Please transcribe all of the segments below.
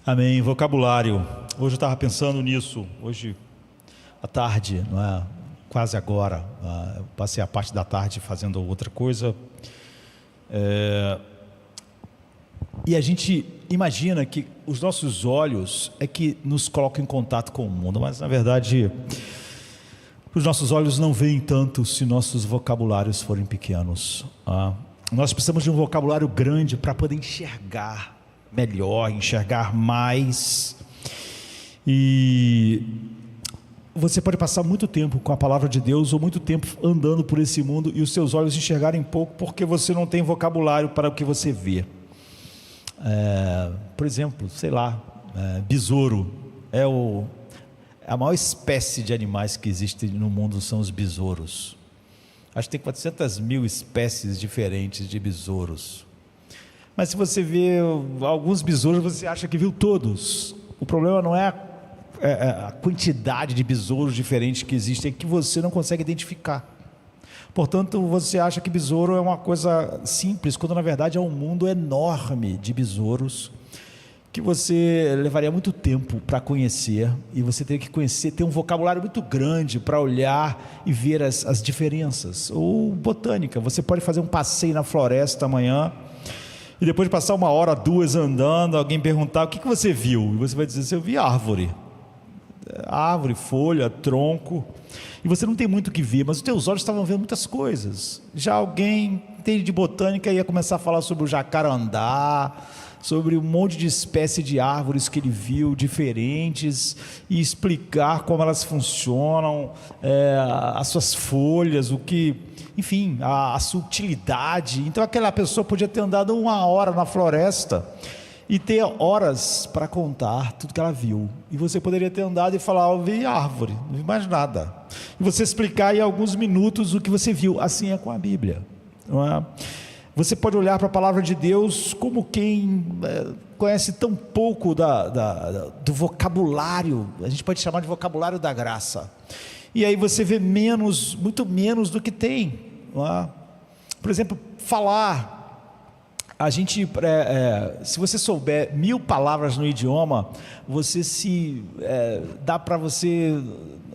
Amém. Vocabulário. Hoje eu estava pensando nisso. Hoje à tarde, não é? Quase agora. Eu passei a parte da tarde fazendo outra coisa. E a gente imagina que os nossos olhos é que nos colocam em contato com o mundo, mas na verdade os nossos olhos não veem tanto se nossos vocabulários forem pequenos. Nós precisamos de um vocabulário grande para poder enxergar melhor, enxergar mais. E você pode passar muito tempo com a palavra de Deus ou muito tempo andando por esse mundo e os seus olhos enxergarem pouco porque você não tem vocabulário para o que você vê. Por exemplo, sei lá, besouro é a maior espécie de animais que existe no mundo, são os besouros. Acho que tem 400 mil espécies diferentes de besouros. Mas se você vê alguns besouros, você acha que viu todos. O problema não é a quantidade de besouros diferentes que existem, é que você não consegue identificar. Portanto, você acha que besouro é uma coisa simples, quando na verdade é um mundo enorme de besouros, que você levaria muito tempo para conhecer, e você teria que conhecer, ter um vocabulário muito grande para olhar e ver as diferenças. Ou botânica, você pode fazer um passeio na floresta amanhã, e depois de passar 1 hora, 2 andando, alguém perguntar: o que você viu? E você vai dizer: eu vi árvore, folha, tronco. E você não tem muito o que ver, mas os teus olhos estavam vendo muitas coisas. Já alguém entende de botânica ia começar a falar sobre o jacarandá, sobre um monte de espécie de árvores que ele viu, diferentes, e explicar como elas funcionam, as suas folhas, enfim, a sua utilidade. Então aquela pessoa podia ter andado 1 hora na floresta e ter horas para contar tudo que ela viu. E você poderia ter andado e falar: eu vi árvore, não vi mais nada. E você explicar em alguns minutos o que você viu. Assim é com a Bíblia, não é? Você pode olhar para a palavra de Deus como quem conhece tão pouco do vocabulário, a gente pode chamar de vocabulário da graça. E aí você vê muito menos do que tem, não é? Por exemplo, falar. A gente, se você souber 1000 palavras no idioma, dá para você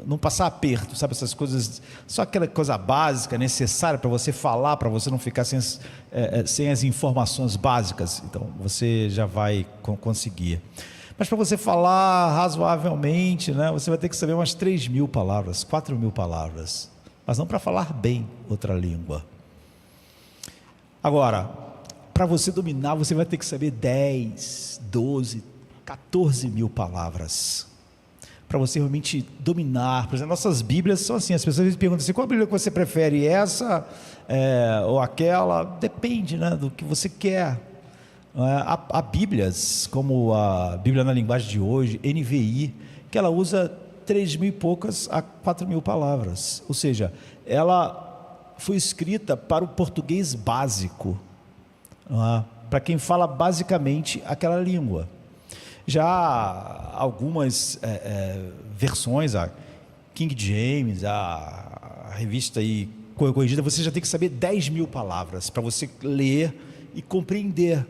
não passar aperto, sabe, essas coisas, só aquela coisa básica, necessária para você falar, para você não ficar sem as informações básicas. Então você já vai conseguir. Mas para você falar razoavelmente, né, você vai ter que saber umas 3.000 palavras, 4.000 palavras, mas não para falar bem outra língua. Agora, para você dominar, você vai ter que saber 10, 12, 14 mil palavras, para você realmente dominar. Por exemplo, nossas Bíblias são assim, as pessoas perguntam assim: qual a Bíblia que você prefere, essa ou aquela? Depende, né, do que você quer. Há Bíblias, como a Bíblia na linguagem de hoje, NVI, que ela usa 3.000 e poucas a 4.000 palavras, ou seja, ela foi escrita para o português básico, para quem fala basicamente aquela língua. Já algumas versões, a King James, a revista aí corrigida, você já tem que saber 10.000 palavras para você ler e compreender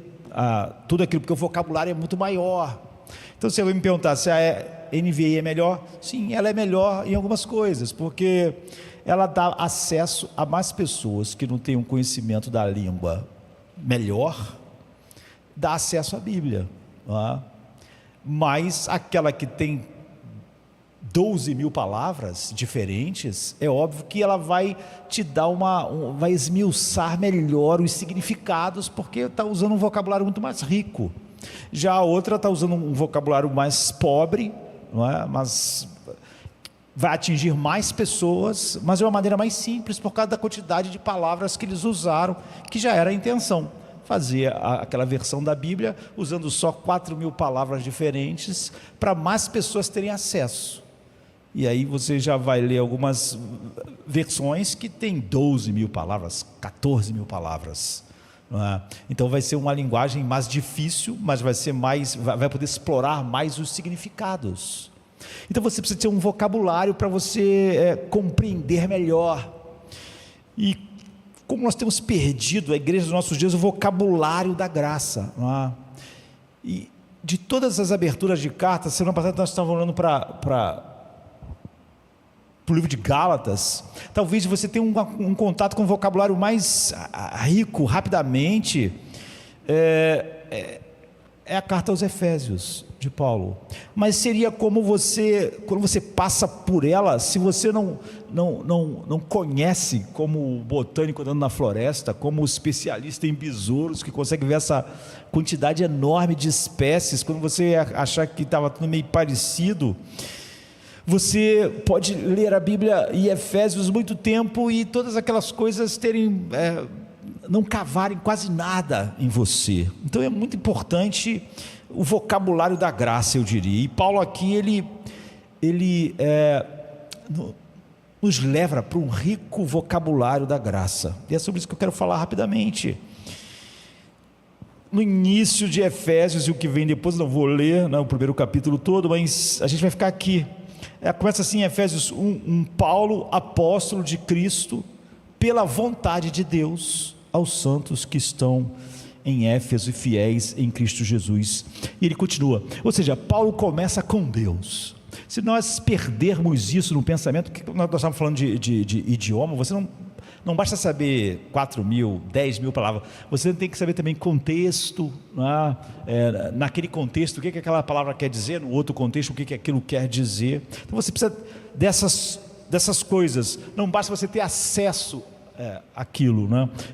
tudo aquilo, porque o vocabulário é muito maior. Então, se alguém me perguntar se a NVI é melhor, sim, ela é melhor em algumas coisas, porque ela dá acesso a mais pessoas que não têm um conhecimento da língua melhor, dá acesso à Bíblia, mas aquela que tem 12.000 palavras diferentes, é óbvio que ela vai te dar vai esmiuçar melhor os significados, porque está usando um vocabulário muito mais rico. Já a outra está usando um vocabulário mais pobre, não é? Mas vai atingir mais pessoas, mas de uma maneira mais simples, por causa da quantidade de palavras que eles usaram, que já era a intenção, fazer aquela versão da Bíblia usando só 4.000 palavras diferentes, para mais pessoas terem acesso. E aí você já vai ler algumas versões que tem 12.000 palavras, 14.000 palavras, não é? Então vai ser uma linguagem mais difícil, mas vai poder explorar mais os significados. Então você precisa ter um vocabulário para você compreender melhor. E como nós temos perdido, a igreja dos nossos dias, o vocabulário da graça, não é? E de todas as aberturas de cartas, semana passada nós estávamos olhando para o livro de Gálatas, talvez você tenha um contato com um vocabulário mais rico, rapidamente, é a carta aos Efésios, de Paulo, mas seria como você, quando você passa por ela, se você não conhece, como botânico andando na floresta, como especialista em besouros, que consegue ver essa quantidade enorme de espécies, quando você achar que estava tudo meio parecido, você pode ler a Bíblia e Efésios muito tempo e todas aquelas coisas não cavarem quase nada em você. Então é muito importante o vocabulário da graça, eu diria. E Paulo aqui, ele nos leva para um rico vocabulário da graça. E é sobre isso que eu quero falar rapidamente. No início de Efésios, e o que vem depois, não vou ler o primeiro capítulo todo, mas a gente vai ficar aqui. Começa assim, Efésios 1, Paulo, apóstolo de Cristo, pela vontade de Deus, aos santos que estão em Éfeso e fiéis em Cristo Jesus. E ele continua, ou seja, Paulo começa com Deus. Se nós perdermos isso no pensamento, que nós estamos falando de idioma, você não basta saber 4.000, 10.000 palavras, você tem que saber também contexto, naquele contexto, o que aquela palavra quer dizer, no outro contexto, o que aquilo quer dizer. Então você precisa dessas coisas. Não basta você ter acesso aquilo,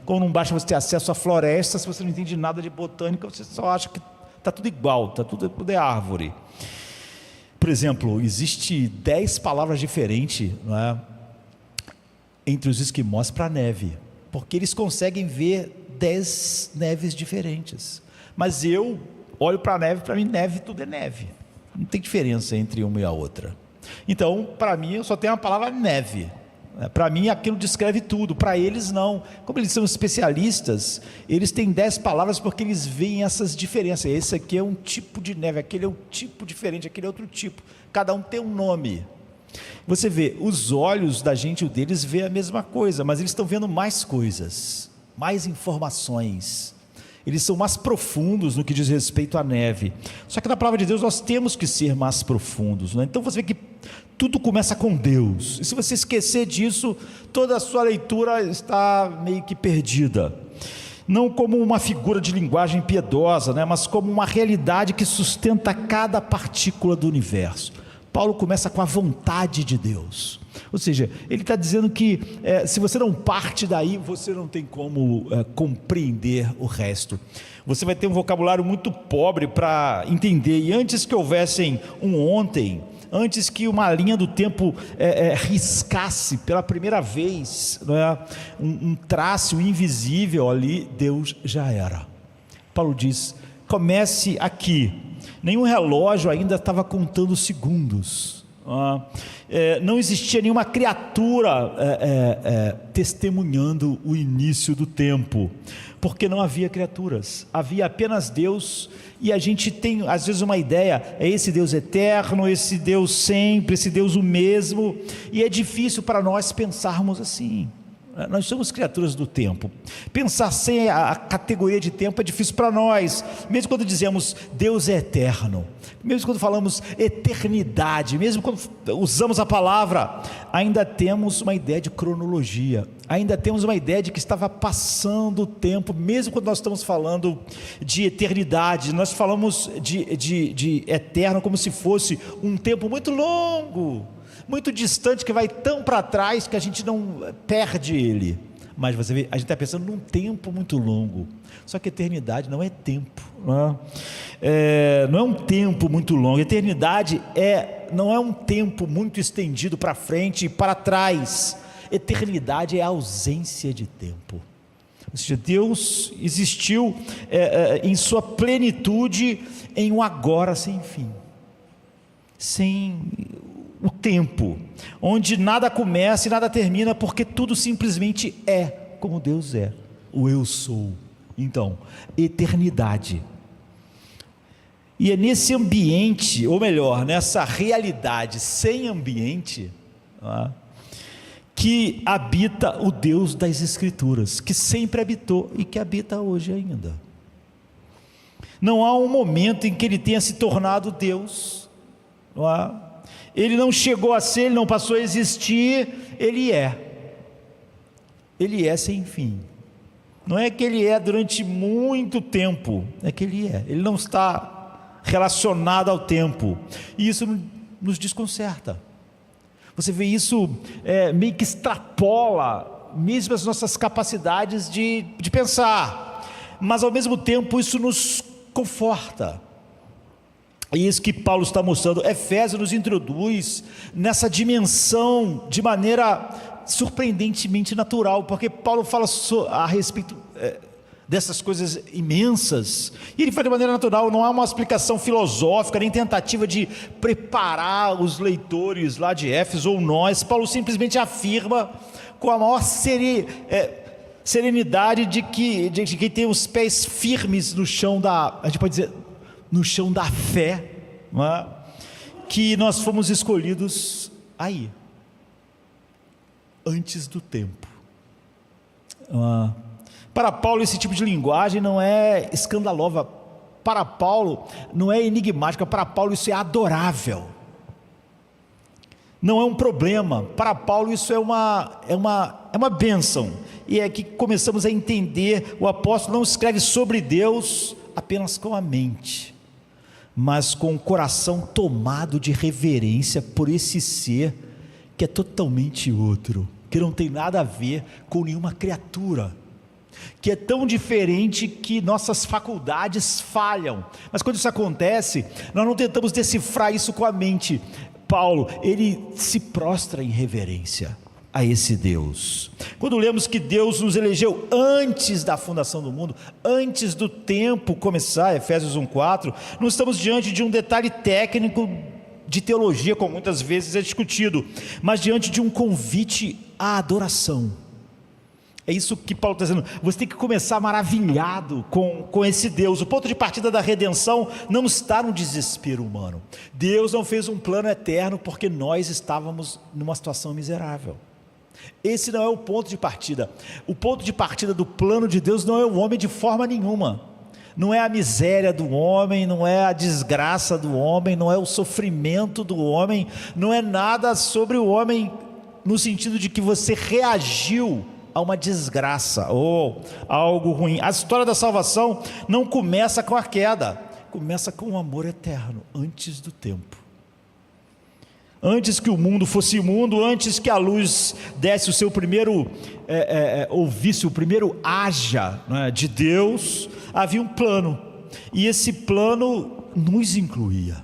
como não basta você ter acesso à floresta, se você não entende nada de botânica, você só acha que está tudo igual, tudo é árvore. Por exemplo, existe 10 palavras diferentes, entre os esquimós para a neve, porque eles conseguem ver 10 neves diferentes, mas eu olho para a neve, para mim neve tudo é neve, não tem diferença entre uma e a outra. Então para mim eu só tenho a palavra neve. Para mim aquilo descreve tudo, para eles não. Como eles são especialistas, eles têm 10 palavras porque eles veem essas diferenças. Esse aqui é um tipo de neve, aquele é um tipo diferente, aquele é outro tipo. Cada um tem um nome. Você vê, os olhos da gente e o deles vê a mesma coisa, mas eles estão vendo mais coisas, mais informações. Eles são mais profundos no que diz respeito à neve. Só que na palavra de Deus nós temos que ser mais profundos, Então você vê que tudo começa com Deus, e se você esquecer disso, toda a sua leitura está meio que perdida. Não como uma figura de linguagem piedosa, mas como uma realidade que sustenta cada partícula do universo. Paulo começa com a vontade de Deus, ou seja, ele está dizendo que se você não parte daí, você não tem como compreender o resto. Você vai ter um vocabulário muito pobre para entender, e antes que houvessem um ontem, antes que uma linha do tempo riscasse pela primeira vez, um traço invisível ali, Deus já era. Paulo diz, comece aqui. Nenhum relógio ainda estava contando segundos, não existia nenhuma criatura testemunhando o início do tempo, porque não havia criaturas, havia apenas Deus. E a gente tem às vezes uma ideia, esse Deus eterno, esse Deus sempre, esse Deus o mesmo, e é difícil para nós pensarmos assim. Nós somos criaturas do tempo. Pensar sem a categoria de tempo é difícil para nós. Mesmo quando dizemos Deus é eterno, mesmo quando falamos eternidade, mesmo quando usamos a palavra, ainda temos uma ideia de cronologia, ainda temos uma ideia de que estava passando o tempo. Mesmo quando nós estamos falando de eternidade, nós falamos de eterno como se fosse um tempo muito longo, muito distante, que vai tão para trás que a gente não perde ele. Mas você vê, a gente está pensando num tempo muito longo, só que eternidade não é tempo, não é um tempo muito longo. Eternidade não é um tempo muito estendido para frente e para trás. Eternidade é a ausência de tempo. Ou seja, Deus existiu em sua plenitude, em um agora sem fim, sem o tempo, onde nada começa e nada termina, porque tudo simplesmente é como Deus é, o eu sou. Então, eternidade. E é nesse ambiente, ou melhor, nessa realidade sem ambiente, que habita o Deus das Escrituras, que sempre habitou e que habita hoje ainda. Não há um momento em que ele tenha se tornado Deus, não há? Ele não chegou a ser, ele não passou a existir, ele é sem fim. Não é que ele é durante muito tempo, é que ele não está relacionado ao tempo, e isso nos desconcerta. Você vê isso meio que extrapola mesmo as nossas capacidades de pensar, mas ao mesmo tempo isso nos conforta. E isso que Paulo está mostrando. Efésios nos introduz nessa dimensão de maneira surpreendentemente natural, porque Paulo fala a respeito dessas coisas imensas, e ele faz de maneira natural. Não há uma explicação filosófica, nem tentativa de preparar os leitores lá de Éfeso ou nós. Paulo simplesmente afirma com a maior serenidade de que tem os pés firmes no chão a gente pode dizer, no chão da fé, não é? Que nós fomos escolhidos aí, antes do tempo. Para Paulo esse tipo de linguagem não é escandalosa, para Paulo não é enigmática, para Paulo isso é adorável, não é um problema. Para Paulo isso é uma bênção, e é que começamos a entender. O apóstolo não escreve sobre Deus apenas com a mente, mas com o coração tomado de reverência por esse ser que é totalmente outro, que não tem nada a ver com nenhuma criatura, que é tão diferente que nossas faculdades falham. Mas quando isso acontece, nós não tentamos decifrar isso com a mente. Paulo, ele se prostra em reverência a esse Deus. Quando lemos que Deus nos elegeu antes da fundação do mundo, antes do tempo começar, Efésios 1:4, não estamos diante de um detalhe técnico de teologia, como muitas vezes é discutido, mas diante de um convite à adoração. É isso que Paulo está dizendo. Você tem que começar maravilhado com esse Deus. O ponto de partida da redenção não está no desespero humano. Deus não fez um plano eterno porque nós estávamos numa situação miserável. Esse não é o ponto de partida. O ponto de partida do plano de Deus não é o homem de forma nenhuma. Não é a miséria do homem, não é a desgraça do homem, não é o sofrimento do homem, não é nada sobre o homem no sentido de que você reagiu a uma desgraça ou a algo ruim. A história da salvação não começa com a queda, começa com um amor eterno, antes do tempo. Antes que o mundo fosse imundo, antes que a luz desse o seu primeiro, ouvisse o primeiro haja, né, de Deus, havia um plano, e esse plano nos incluía.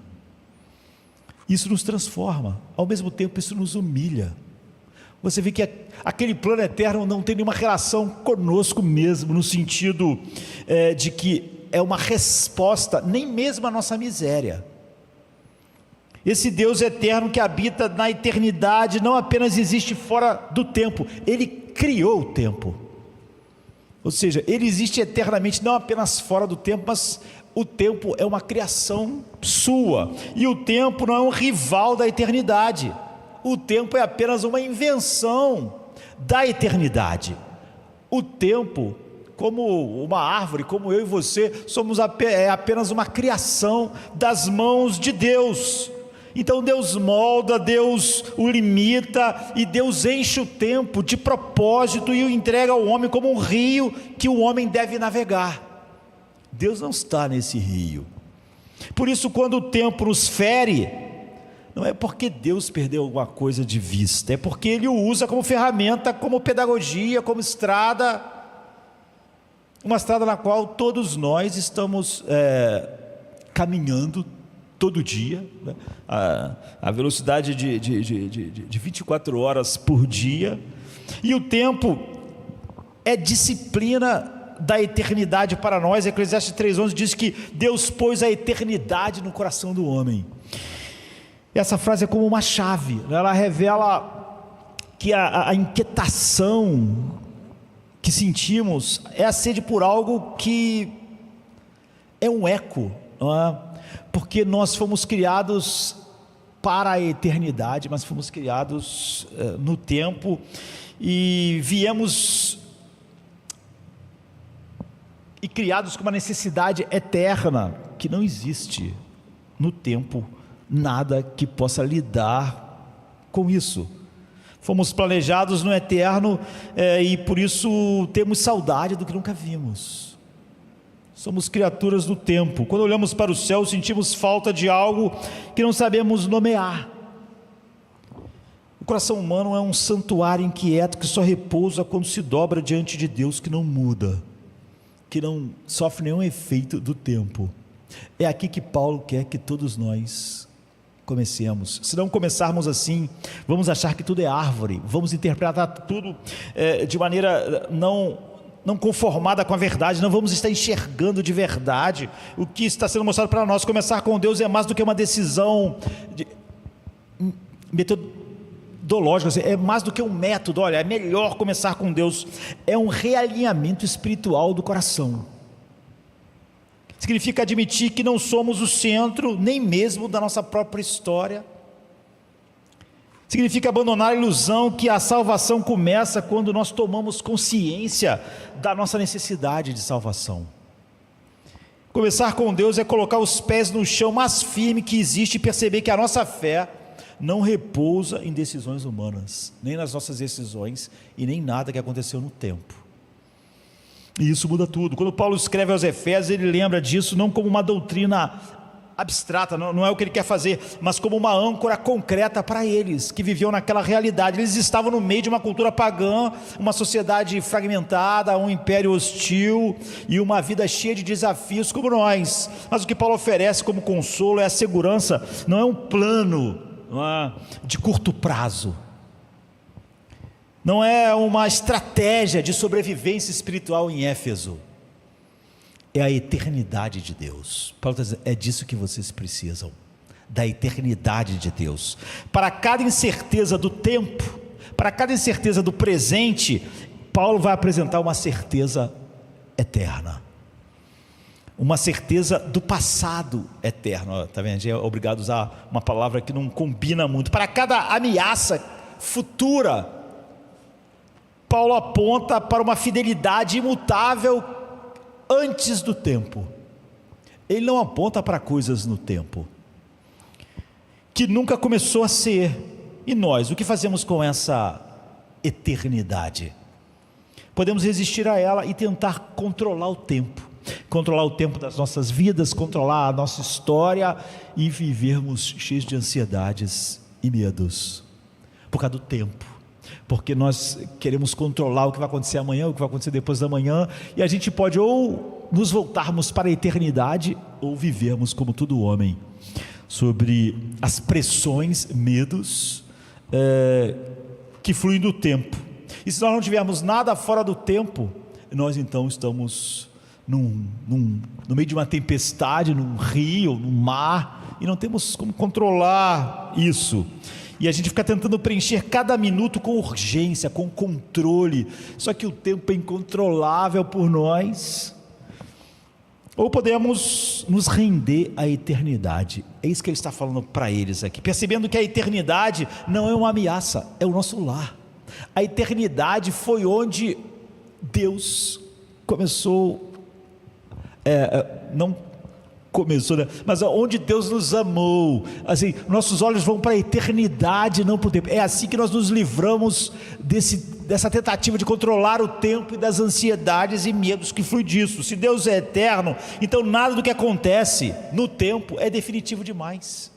Isso nos transforma, ao mesmo tempo isso nos humilha. Você vê que aquele plano eterno não tem nenhuma relação conosco mesmo, no sentido de que é uma resposta, nem mesmo à nossa miséria. Esse Deus eterno que habita na eternidade não apenas existe fora do tempo, Ele criou o tempo. Ou seja, Ele existe eternamente, não apenas fora do tempo, mas o tempo é uma criação sua, e o tempo não é um rival da eternidade. O tempo é apenas uma invenção da eternidade. O tempo, como uma árvore, como eu e você, é apenas uma criação das mãos de Deus. Então Deus molda, Deus o limita, e Deus enche o tempo de propósito e o entrega ao homem como um rio que o homem deve navegar. Deus não está nesse rio. Por isso, quando o tempo nos fere, não é porque Deus perdeu alguma coisa de vista, é porque Ele o usa como ferramenta, como pedagogia, como estrada, uma estrada na qual todos nós estamos caminhando todo dia, né? A velocidade de 24 horas por dia, e o tempo é disciplina da eternidade para nós. Eclesiastes 3:11 diz que Deus pôs a eternidade no coração do homem. Essa frase é como uma chave, ela revela que a inquietação que sentimos é a sede por algo que é um eco, não é? Porque nós fomos criados para a eternidade, mas fomos criados no tempo, e viemos e criados com uma necessidade eterna, que não existe no tempo nada que possa lidar com isso. Fomos planejados no eterno, e por isso temos saudade do que nunca vimos. Somos criaturas do tempo. Quando olhamos para o céu, sentimos falta de algo que não sabemos nomear. O coração humano é um santuário inquieto que só repousa quando se dobra diante de Deus, que não muda, que não sofre nenhum efeito do tempo. É aqui que Paulo quer que todos nós comecemos. Se não começarmos assim, vamos achar que tudo é árvore, vamos interpretar tudo de maneira não conformada com a verdade, não vamos estar enxergando de verdade o que está sendo mostrado para nós. Começar com Deus é mais do que uma decisão metodológica, é mais do que um método. Olha, é melhor começar com Deus, é um realinhamento espiritual do coração. Significa admitir que não somos o centro, nem mesmo da nossa própria história. Significa abandonar a ilusão que a salvação começa quando nós tomamos consciência da nossa necessidade de salvação. Começar com Deus é colocar os pés no chão mais firme que existe e perceber que a nossa fé não repousa em decisões humanas, nem nas nossas decisões e nem nada que aconteceu no tempo. E isso muda tudo. Quando Paulo escreve aos Efésios, ele lembra disso não como uma doutrina abstrata, não é o que ele quer fazer, mas como uma âncora concreta para eles, que viviam naquela realidade. Eles estavam no meio de uma cultura pagã, uma sociedade fragmentada, um império hostil e uma vida cheia de desafios como nós. Mas o que Paulo oferece como consolo é a segurança, não é um plano de curto prazo, não é uma estratégia de sobrevivência espiritual em Éfeso, é a eternidade de Deus. Paulo está dizendo, é disso que vocês precisam, da eternidade de Deus. Para cada incerteza do tempo, para cada incerteza do presente, Paulo vai apresentar uma certeza eterna, uma certeza do passado eterno. Está vendo? É obrigado a usar uma palavra que não combina muito. Para cada ameaça futura, Paulo aponta para uma fidelidade imutável antes do tempo. Ele não aponta para coisas no tempo que nunca começou a ser. E nós, o que fazemos com essa eternidade? Podemos resistir a ela e tentar controlar o tempo das nossas vidas, controlar a nossa história e vivermos cheios de ansiedades e medos por causa do tempo, porque nós queremos controlar o que vai acontecer amanhã, o que vai acontecer depois da manhã, e a gente pode ou nos voltarmos para a eternidade ou vivermos como todo homem, sobre as pressões, medos que fluem do tempo. E se nós não tivermos nada fora do tempo, nós então estamos no meio de uma tempestade, num rio, num mar, e não temos como controlar isso. E a gente fica tentando preencher cada minuto com urgência, com controle, só que o tempo é incontrolável por nós. Ou podemos nos render à eternidade. É isso que ele está falando para eles aqui, percebendo que a eternidade não é uma ameaça, é o nosso lar. A eternidade foi onde Deus começou, não começou, né? Mas onde Deus nos amou. Assim, nossos olhos vão para a eternidade, não para o tempo. É assim que nós nos livramos dessa tentativa de controlar o tempo e das ansiedades e medos que fluem disso. Se Deus é eterno, então nada do que acontece no tempo é definitivo demais.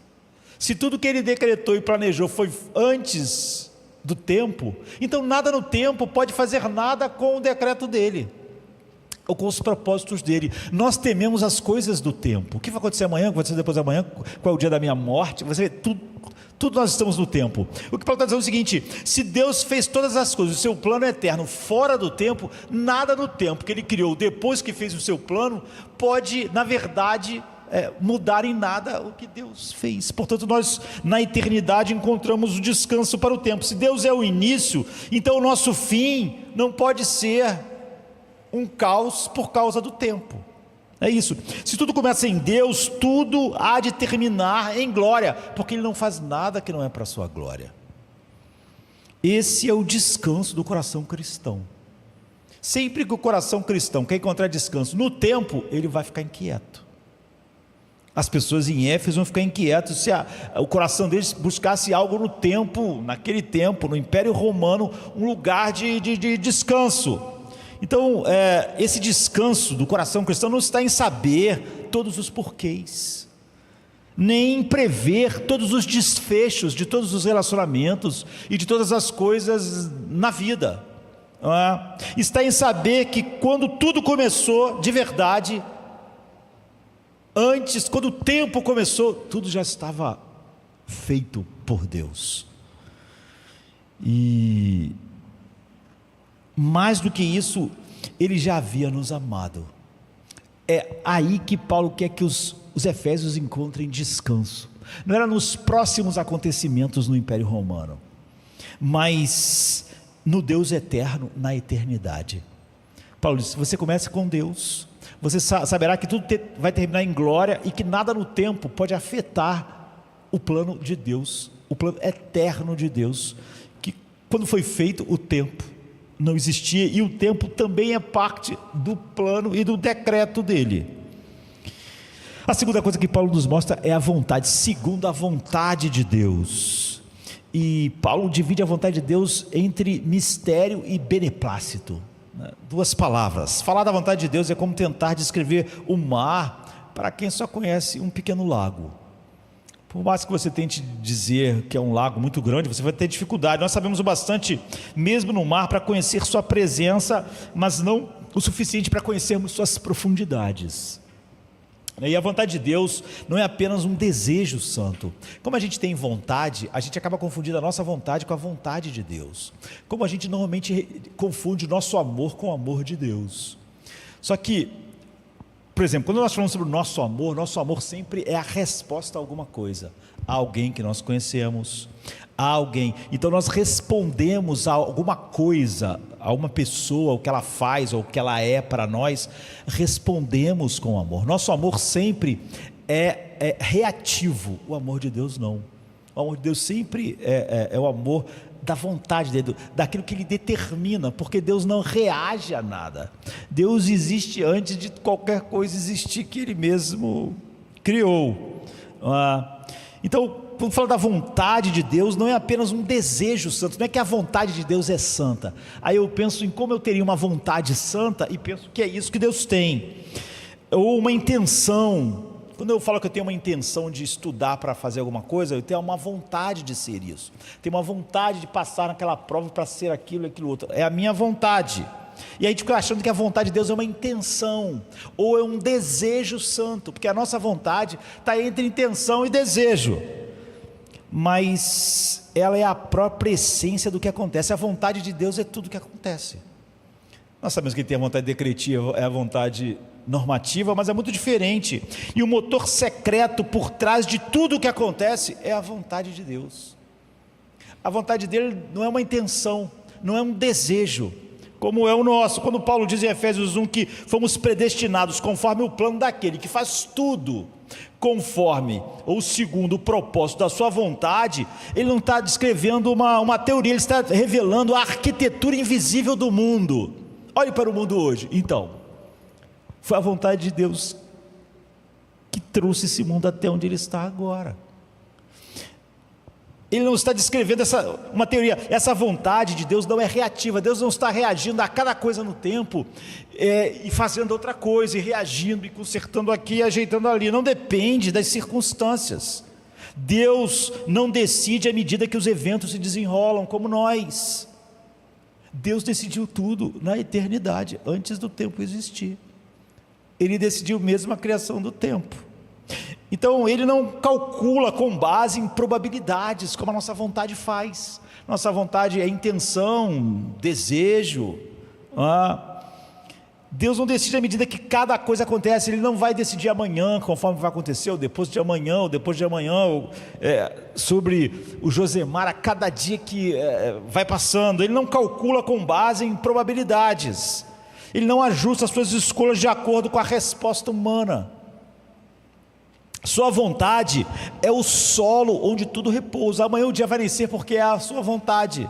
Se tudo que Ele decretou e planejou foi antes do tempo, então nada no tempo pode fazer nada com o decreto dele ou com os propósitos dele. Nós tememos as coisas do tempo. O que vai acontecer amanhã, o que vai acontecer depois da manhã, qual é o dia da minha morte? Você vê, tudo nós estamos no tempo. O que Paulo está dizendo é o seguinte: se Deus fez todas as coisas, o seu plano é eterno, fora do tempo, nada no tempo que Ele criou depois que fez o seu plano pode, na verdade, mudar em nada o que Deus fez. Portanto, nós na eternidade encontramos o descanso para o tempo. Se Deus é o início, então o nosso fim não pode ser um caos por causa do tempo. É isso. Se tudo começa em Deus, tudo há de terminar em glória, porque Ele não faz nada que não é para a sua glória. Esse é o descanso do coração cristão. Sempre que o coração cristão quer encontrar descanso no tempo, ele vai ficar inquieto. As pessoas em Éfeso vão ficar inquietos se o coração deles buscasse algo no tempo, naquele tempo, no Império Romano, um lugar de descanso. Então, esse descanso do coração cristão não está em saber todos os porquês, nem em prever todos os desfechos de todos os relacionamentos e de todas as coisas na vida. Está em saber que quando tudo começou de verdade, antes, quando o tempo começou, tudo já estava feito por Deus. E mais do que isso, Ele já havia nos amado. É aí que Paulo quer que os efésios encontrem descanso. Não era nos próximos acontecimentos no Império Romano, mas no Deus eterno, na eternidade. Paulo diz: você começa com Deus, você saberá que tudo vai terminar em glória e que nada no tempo pode afetar o plano de Deus, o plano eterno de Deus, que quando foi feito o tempo não existia, e o tempo também é parte do plano e do decreto dele. A segunda coisa que Paulo nos mostra é a vontade, segundo a vontade de Deus. E Paulo divide a vontade de Deus entre mistério e beneplácito. Duas palavras. Falar da vontade de Deus é como tentar descrever o mar para quem só conhece um pequeno lago. Por mais que você tente dizer que é um lago muito grande, você vai ter dificuldade. Nós sabemos o bastante, mesmo no mar, para conhecer sua presença, mas não o suficiente para conhecermos suas profundidades. E a vontade de Deus não é apenas um desejo santo. Como a gente tem vontade, a gente acaba confundindo a nossa vontade com a vontade de Deus. Como a gente normalmente confunde o nosso amor com o amor de Deus. Só que, por exemplo, quando nós falamos sobre o nosso amor sempre é a resposta a alguma coisa, a alguém que nós conhecemos, a alguém. Então nós respondemos a alguma coisa, a uma pessoa, o que ela faz ou o que ela é para nós, respondemos com amor. Nosso amor sempre é reativo, o amor de Deus não. O amor de Deus sempre é o amor da vontade dele, daquilo que ele determina, porque Deus não reage a nada. Deus existe antes de qualquer coisa existir que Ele mesmo criou. Então, quando fala da vontade de Deus, não é apenas um desejo santo, não é que a vontade de Deus é santa. Aí eu penso em como eu teria uma vontade santa e penso que é isso que Deus tem, ou uma intenção. Quando eu falo que eu tenho uma intenção de estudar para fazer alguma coisa, eu tenho uma vontade de ser isso, tenho uma vontade de passar naquela prova para ser aquilo e aquilo outro, é a minha vontade. E a gente fica achando que a vontade de Deus é uma intenção, ou é um desejo santo, porque a nossa vontade está entre intenção e desejo, mas ela é a própria essência do que acontece. A vontade de Deus é tudo o que acontece. Nós sabemos que tem a vontade decretiva, é a vontade normativa, mas é muito diferente, e o motor secreto por trás de tudo o que acontece é a vontade de Deus. A vontade dele não é uma intenção, não é um desejo, como é o nosso. Quando Paulo diz em Efésios 1 que fomos predestinados conforme o plano daquele que faz tudo conforme ou segundo o propósito da sua vontade, ele não está descrevendo uma teoria, ele está revelando a arquitetura invisível do mundo. Olhe para o mundo hoje. Então, foi a vontade de Deus que trouxe esse mundo até onde ele está agora. Ele não está descrevendo uma teoria. Essa vontade de Deus não é reativa. Deus não está reagindo a cada coisa no tempo e fazendo outra coisa, e reagindo, e consertando aqui, e ajeitando ali. Não depende das circunstâncias. Deus não decide à medida que os eventos se desenrolam, como nós. Deus decidiu tudo na eternidade, antes do tempo existir. Ele decidiu mesmo a criação do tempo. Então ele não calcula com base em probabilidades, como a nossa vontade faz. Nossa vontade é intenção, desejo. Deus não decide à medida que cada coisa acontece. Ele não vai decidir amanhã, conforme vai acontecer, ou depois de amanhã, sobre o Josemar a cada dia que vai passando. Ele não calcula com base em probabilidades. Ele não ajusta as suas escolhas de acordo com a resposta humana. Sua vontade é o solo onde tudo repousa. Amanhã o dia vai nascer porque é a sua vontade.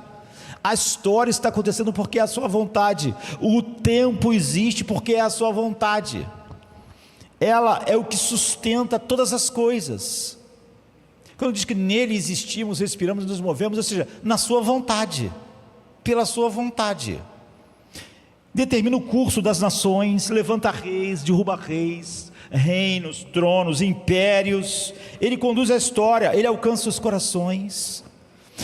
A história está acontecendo porque é a sua vontade. O tempo existe porque é a sua vontade. Ela é o que sustenta todas as coisas. Quando diz que nele existimos, respiramos e nos movemos, ou seja, na sua vontade, pela sua vontade. Determina o curso das nações, levanta reis, derruba reis, reinos, tronos, impérios. Ele conduz a história, ele alcança os corações.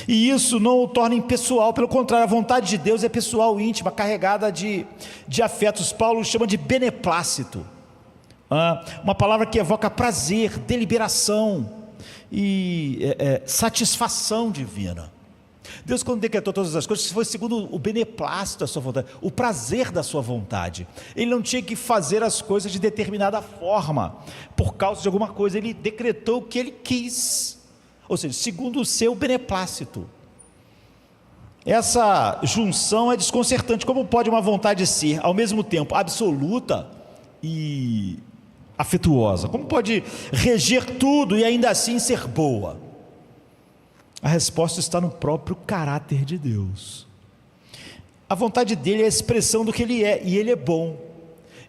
E isso não o torna impessoal, pelo contrário, a vontade de Deus é pessoal, íntima, carregada de afetos. Paulo chama de beneplácito, uma palavra que evoca prazer, deliberação e satisfação divina. Deus, quando decretou todas as coisas, foi segundo o beneplácito da sua vontade, o prazer da sua vontade. Ele não tinha que fazer as coisas de determinada forma, por causa de alguma coisa. Ele decretou o que ele quis, ou seja, segundo o seu beneplácito. Essa junção é desconcertante. Como pode uma vontade ser ao mesmo tempo absoluta e afetuosa? Como pode reger tudo e ainda assim ser boa? A resposta está no próprio caráter de Deus. A vontade dele é a expressão do que ele é, e ele é bom,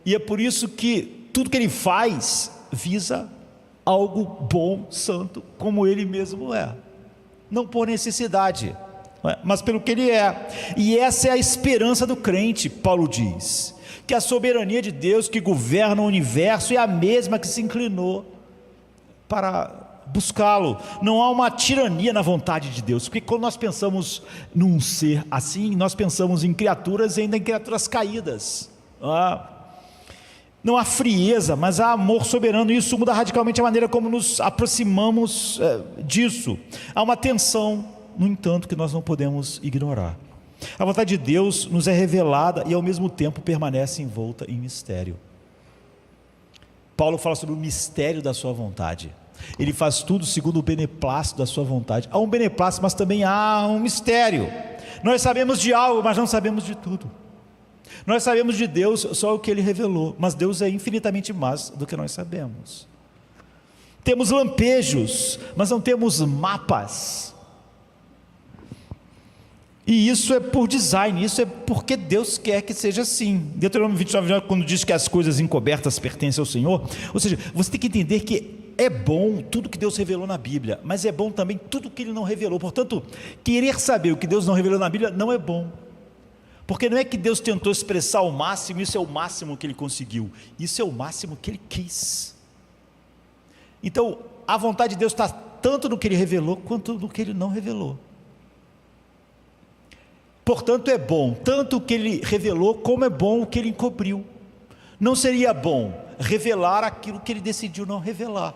e é por isso que tudo que ele faz visa algo bom, santo, como ele mesmo é, não por necessidade, mas pelo que ele é. E essa é a esperança do crente. Paulo diz que a soberania de Deus que governa o universo é a mesma que se inclinou para buscá-lo. Não há uma tirania na vontade de Deus, porque quando nós pensamos num ser assim, nós pensamos em criaturas, ainda em criaturas caídas. Não há frieza, mas há amor soberano, e isso muda radicalmente a maneira como nos aproximamos disso. Há uma tensão, no entanto, que nós não podemos ignorar. A vontade de Deus nos é revelada e ao mesmo tempo permanece envolta em mistério. Paulo fala sobre o mistério da sua vontade. Ele faz tudo segundo o beneplácito da sua vontade. Há um beneplácito, mas também há um mistério. Nós sabemos de algo, mas não sabemos de tudo. Nós sabemos de Deus só o que Ele revelou, mas Deus é infinitamente mais do que nós sabemos. Temos lampejos, mas não temos mapas. E isso é por design, isso é porque Deus quer que seja assim. Deuteronômio 29, quando diz que as coisas encobertas pertencem ao Senhor, ou seja, você tem que entender que é bom tudo que Deus revelou na Bíblia, mas é bom também tudo que Ele não revelou. Portanto, querer saber o que Deus não revelou na Bíblia não é bom, porque não é que Deus tentou expressar o máximo, isso é o máximo que Ele conseguiu, isso é o máximo que Ele quis. Então, a vontade de Deus está tanto no que Ele revelou, quanto no que Ele não revelou. Portanto, é bom tanto o que Ele revelou, como é bom o que Ele encobriu. Não seria bom revelar aquilo que Ele decidiu não revelar,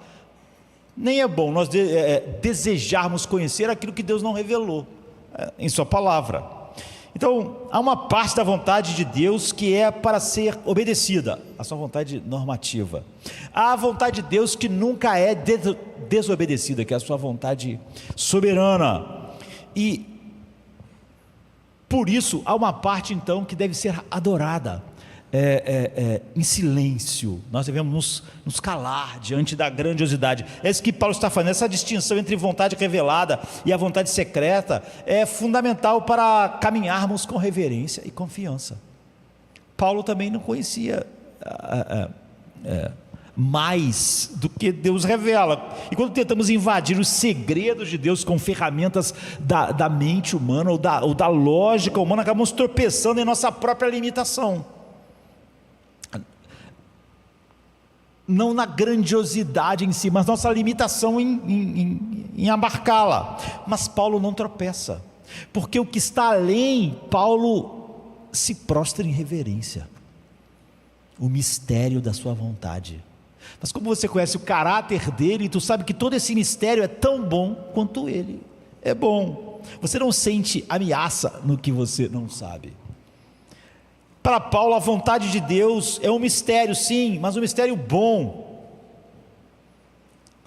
nem é bom nós desejarmos conhecer aquilo que Deus não revelou em sua palavra. Então, há uma parte da vontade de Deus que é para ser obedecida, a sua vontade normativa. Há a vontade de Deus que nunca é desobedecida, que é a sua vontade soberana. E por isso, há uma parte então que deve ser adorada em silêncio. Nós devemos nos calar diante da grandiosidade. É isso que Paulo está fazendo. Essa distinção entre vontade revelada e a vontade secreta é fundamental para caminharmos com reverência e confiança. Paulo também não conhecia mais do que Deus revela, e quando tentamos invadir os segredos de Deus com ferramentas da mente humana ou da lógica humana, acabamos tropeçando em nossa própria limitação, não na grandiosidade em si, mas nossa limitação em abarcá-la. Mas Paulo não tropeça, porque o que está além, Paulo se prostra em reverência, o mistério da sua vontade. Mas como você conhece o caráter dele, tu sabe que todo esse mistério é tão bom quanto ele é bom. Você não sente ameaça no que você não sabe. Para Paulo, a vontade de Deus é um mistério, sim, mas um mistério bom,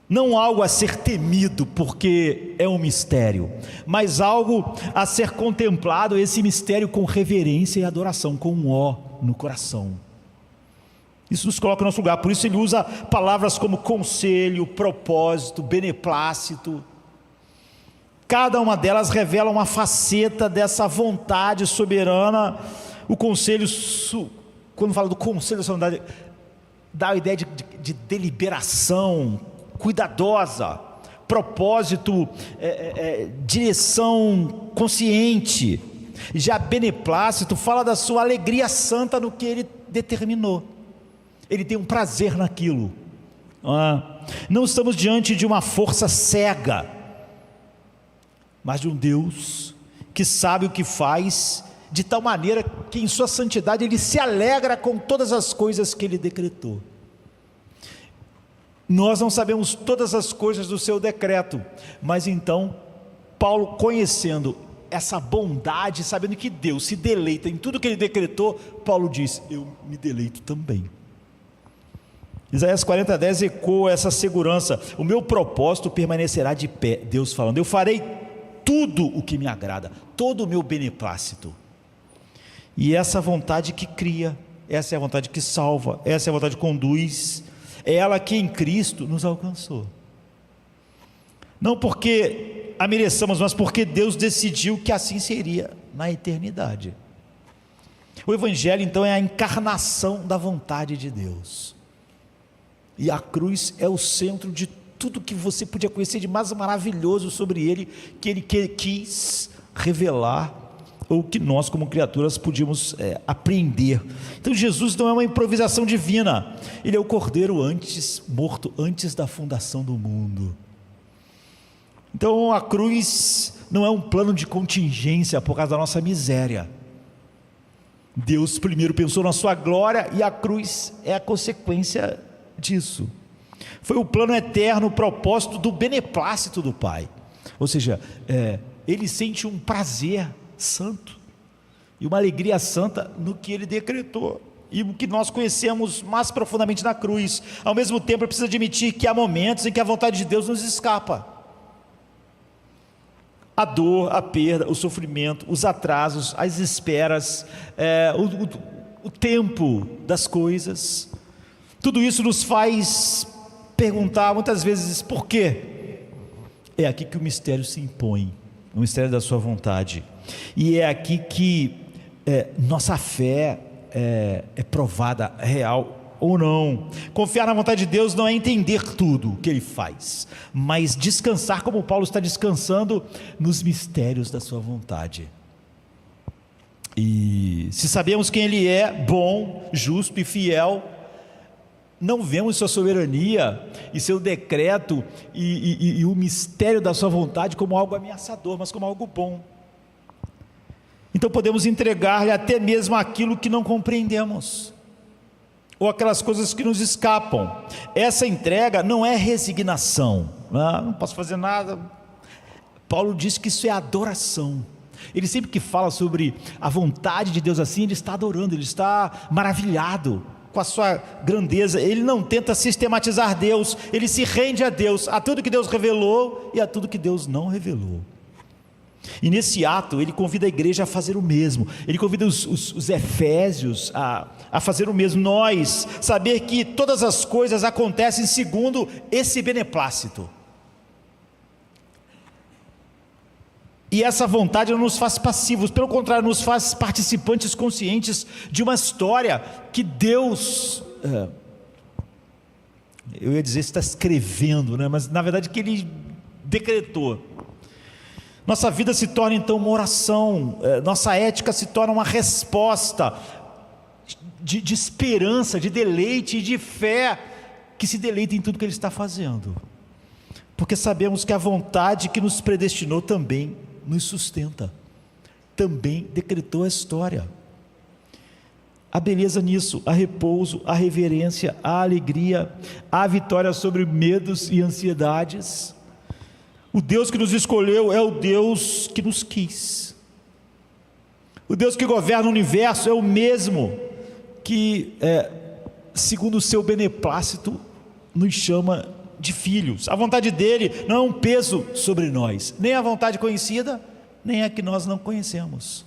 não algo a ser temido porque é um mistério, mas algo a ser contemplado, esse mistério com reverência e adoração, com um ó no coração. Isso nos coloca no nosso lugar. Por isso ele usa palavras como conselho, propósito, beneplácito. Cada uma delas revela uma faceta dessa vontade soberana. O conselho, quando fala do conselho da sua vontade, dá a ideia de deliberação cuidadosa, propósito, direção consciente. Já beneplácito fala da sua alegria santa no que ele determinou. Ele tem um prazer naquilo. Não estamos diante de uma força cega, mas de um Deus que sabe o que faz, de tal maneira que em sua santidade ele se alegra com todas as coisas que ele decretou. Nós não sabemos todas as coisas do seu decreto, mas então Paulo, conhecendo essa bondade, sabendo que Deus se deleita em tudo que ele decretou, Paulo diz: eu me deleito também. Isaías 40:10 ecoa essa segurança: o meu propósito permanecerá de pé. Deus falando: eu farei tudo o que me agrada, todo o meu beneplácito. E essa vontade que cria, essa é a vontade que salva, essa é a vontade que conduz, é ela que em Cristo nos alcançou. Não porque a mereçamos, mas porque Deus decidiu que assim seria na eternidade. O Evangelho então é a encarnação da vontade de Deus, e a cruz é o centro de tudo que você podia conhecer de mais maravilhoso sobre Ele, que Ele quis revelar, ou que nós como criaturas podíamos apreender. Então Jesus não é uma improvisação divina, Ele é o Cordeiro morto antes da fundação do mundo. Então a cruz não é um plano de contingência por causa da nossa miséria. Deus primeiro pensou na sua glória, e a cruz é a consequência disso. Foi o plano eterno, o propósito do beneplácito do Pai. Ou seja, Ele sente um prazer santo e uma alegria santa no que Ele decretou, e o que nós conhecemos mais profundamente na cruz. Ao mesmo tempo, precisa admitir que há momentos em que a vontade de Deus nos escapa. A dor, a perda, o sofrimento, os atrasos, as esperas, o tempo das coisas, tudo isso nos faz perguntar muitas vezes por quê. É aqui que o mistério se impõe, o mistério da sua vontade, e é aqui que nossa fé é provada, real ou não. Confiar na vontade de Deus não é entender tudo o que Ele faz, mas descansar como Paulo está descansando nos mistérios da sua vontade. E se sabemos quem Ele é, bom, justo e fiel, não vemos sua soberania e seu decreto e o mistério da sua vontade como algo ameaçador, mas como algo bom. Então podemos entregar-lhe até mesmo aquilo que não compreendemos, ou aquelas coisas que nos escapam. Essa entrega não é resignação, não posso fazer nada. Paulo diz que isso é adoração. Ele sempre que fala sobre a vontade de Deus assim, ele está adorando, ele está maravilhado com a sua grandeza. Ele não tenta sistematizar Deus, ele se rende a Deus, a tudo que Deus revelou e a tudo que Deus não revelou. E nesse ato ele convida a igreja a fazer o mesmo. Ele convida os efésios a fazer o mesmo. Nós saber que todas as coisas acontecem segundo esse beneplácito, e essa vontade não nos faz passivos, pelo contrário, nos faz participantes conscientes de uma história que Deus, eu ia dizer está escrevendo, mas na verdade que Ele decretou. Nossa vida se torna então uma oração, nossa ética se torna uma resposta de esperança, de deleite e de fé, que se deleita em tudo que Ele está fazendo, porque sabemos que a vontade que nos predestinou também nos sustenta, também decretou a história. Há beleza nisso, há repouso, há reverência, há alegria, há vitória sobre medos e ansiedades. O Deus que nos escolheu é o Deus que nos quis. O Deus que governa o universo é o mesmo que, segundo o seu beneplácito, nos chama de filhos. A vontade dele não é um peso sobre nós, nem a vontade conhecida, nem a que nós não conhecemos.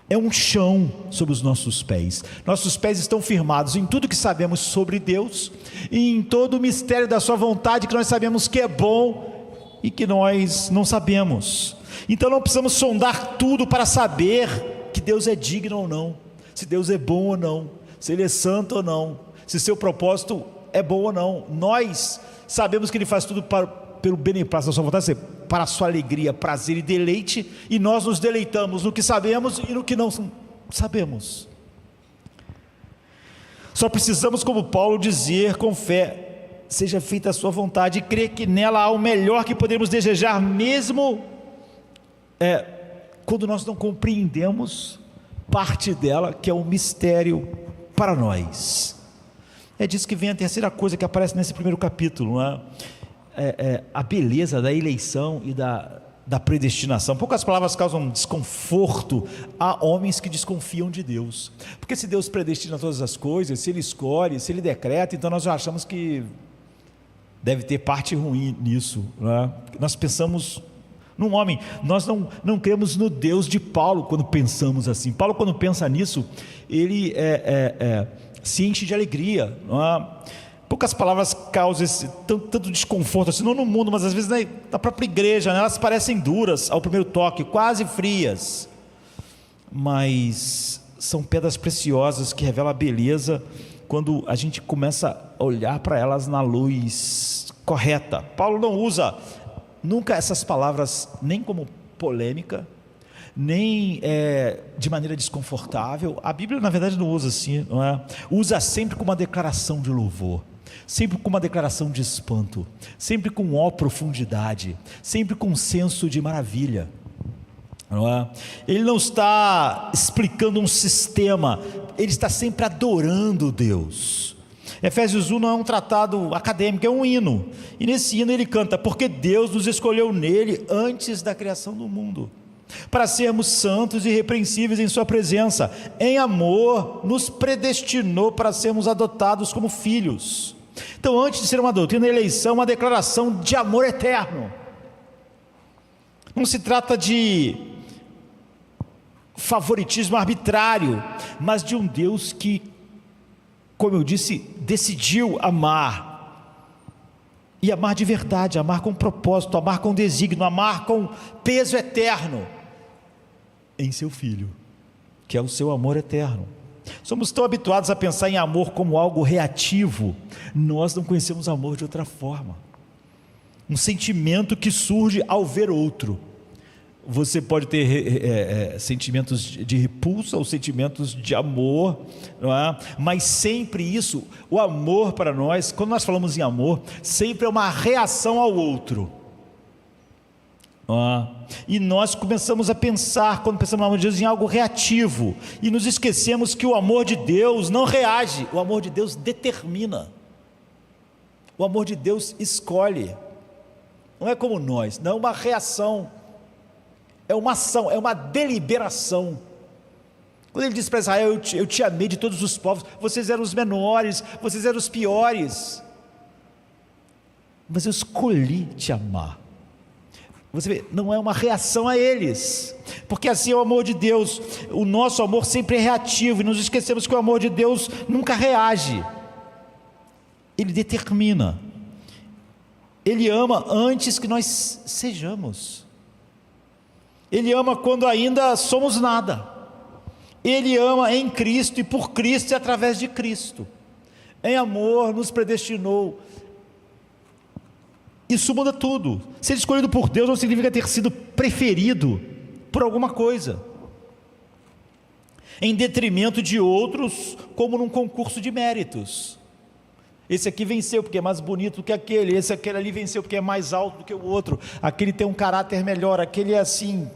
É um chão sobre os nossos pés. Nossos pés estão firmados em tudo que sabemos sobre Deus, e em todo o mistério da sua vontade, que nós sabemos que é bom e que nós não sabemos. Então não precisamos sondar tudo para saber que Deus é digno ou não, se Deus é bom ou não, se Ele é santo ou não, se seu propósito é bom ou não. Nós sabemos que Ele faz tudo pelo beneplácito da sua vontade, para a sua alegria, prazer e deleite, e nós nos deleitamos no que sabemos e no que não sabemos. Só precisamos, como Paulo, dizer com fé: seja feita a sua vontade, e crer que nela há o melhor que podemos desejar, mesmo quando nós não compreendemos parte dela, que é um mistério para nós. É disso que vem a terceira coisa que aparece nesse primeiro capítulo, não é? A beleza da eleição e da predestinação. Poucas palavras causam desconforto a homens que desconfiam de Deus, porque se Deus predestina todas as coisas, se Ele escolhe, se Ele decreta, então nós já achamos que deve ter parte ruim nisso, não é? Nós pensamos num homem, nós não cremos no Deus de Paulo quando pensamos assim. Paulo, quando pensa nisso, ele se enche de alegria, não é? Poucas palavras causam tanto desconforto assim, não no mundo, mas às vezes na própria igreja, né? Elas parecem duras ao primeiro toque, quase frias, mas são pedras preciosas que revelam a beleza quando a gente começa a olhar para elas na luz correta. Paulo não usa nunca essas palavras nem como polêmica, nem de maneira desconfortável. A Bíblia, na verdade, não usa assim, não é? Usa sempre com uma declaração de louvor, sempre com uma declaração de espanto, sempre com profundidade, sempre com um senso de maravilha, não é? Ele não está explicando um sistema, ele está sempre adorando Deus. Efésios 1 não é um tratado acadêmico, é um hino, e nesse hino ele canta: porque Deus nos escolheu nele antes da criação do mundo, para sermos santos e irrepreensíveis em sua presença, em amor nos predestinou para sermos adotados como filhos. Então, antes de ser uma doutrina, a eleição é uma declaração de amor eterno. Não se trata de favoritismo arbitrário, mas de um Deus que, como eu disse, decidiu amar, e amar de verdade, amar com propósito, amar com desígnio, amar com peso eterno em seu Filho, que é o seu amor eterno. Somos tão habituados a pensar em amor como algo reativo, nós não conhecemos amor de outra forma, um sentimento que surge ao ver outro. Você pode ter sentimentos de repulsa ou sentimentos de amor, não é? Mas sempre isso, o amor para nós, quando nós falamos em amor, sempre é uma reação ao outro. E nós começamos a pensar, quando pensamos no amor de Deus, em algo reativo, e nos esquecemos que o amor de Deus não reage, o amor de Deus determina, o amor de Deus escolhe. Não é como nós, não é uma reação, é uma ação, é uma deliberação. Quando ele diz para Israel: eu te amei de todos os povos, vocês eram os menores, vocês eram os piores, mas eu escolhi te amar. Você vê, não é uma reação a eles, porque assim é o amor de Deus. O nosso amor sempre é reativo, e nos esquecemos que o amor de Deus nunca reage, ele determina, ele ama antes que nós sejamos, ele ama quando ainda somos nada, ele ama em Cristo e por Cristo e através de Cristo. Em amor nos predestinou. Isso muda tudo. Ser escolhido por Deus não significa ter sido preferido por alguma coisa, em detrimento de outros, como num concurso de méritos. Esse aqui venceu porque é mais bonito do que aquele, aquele ali venceu porque é mais alto do que o outro, aquele tem um caráter melhor, aquele é assim.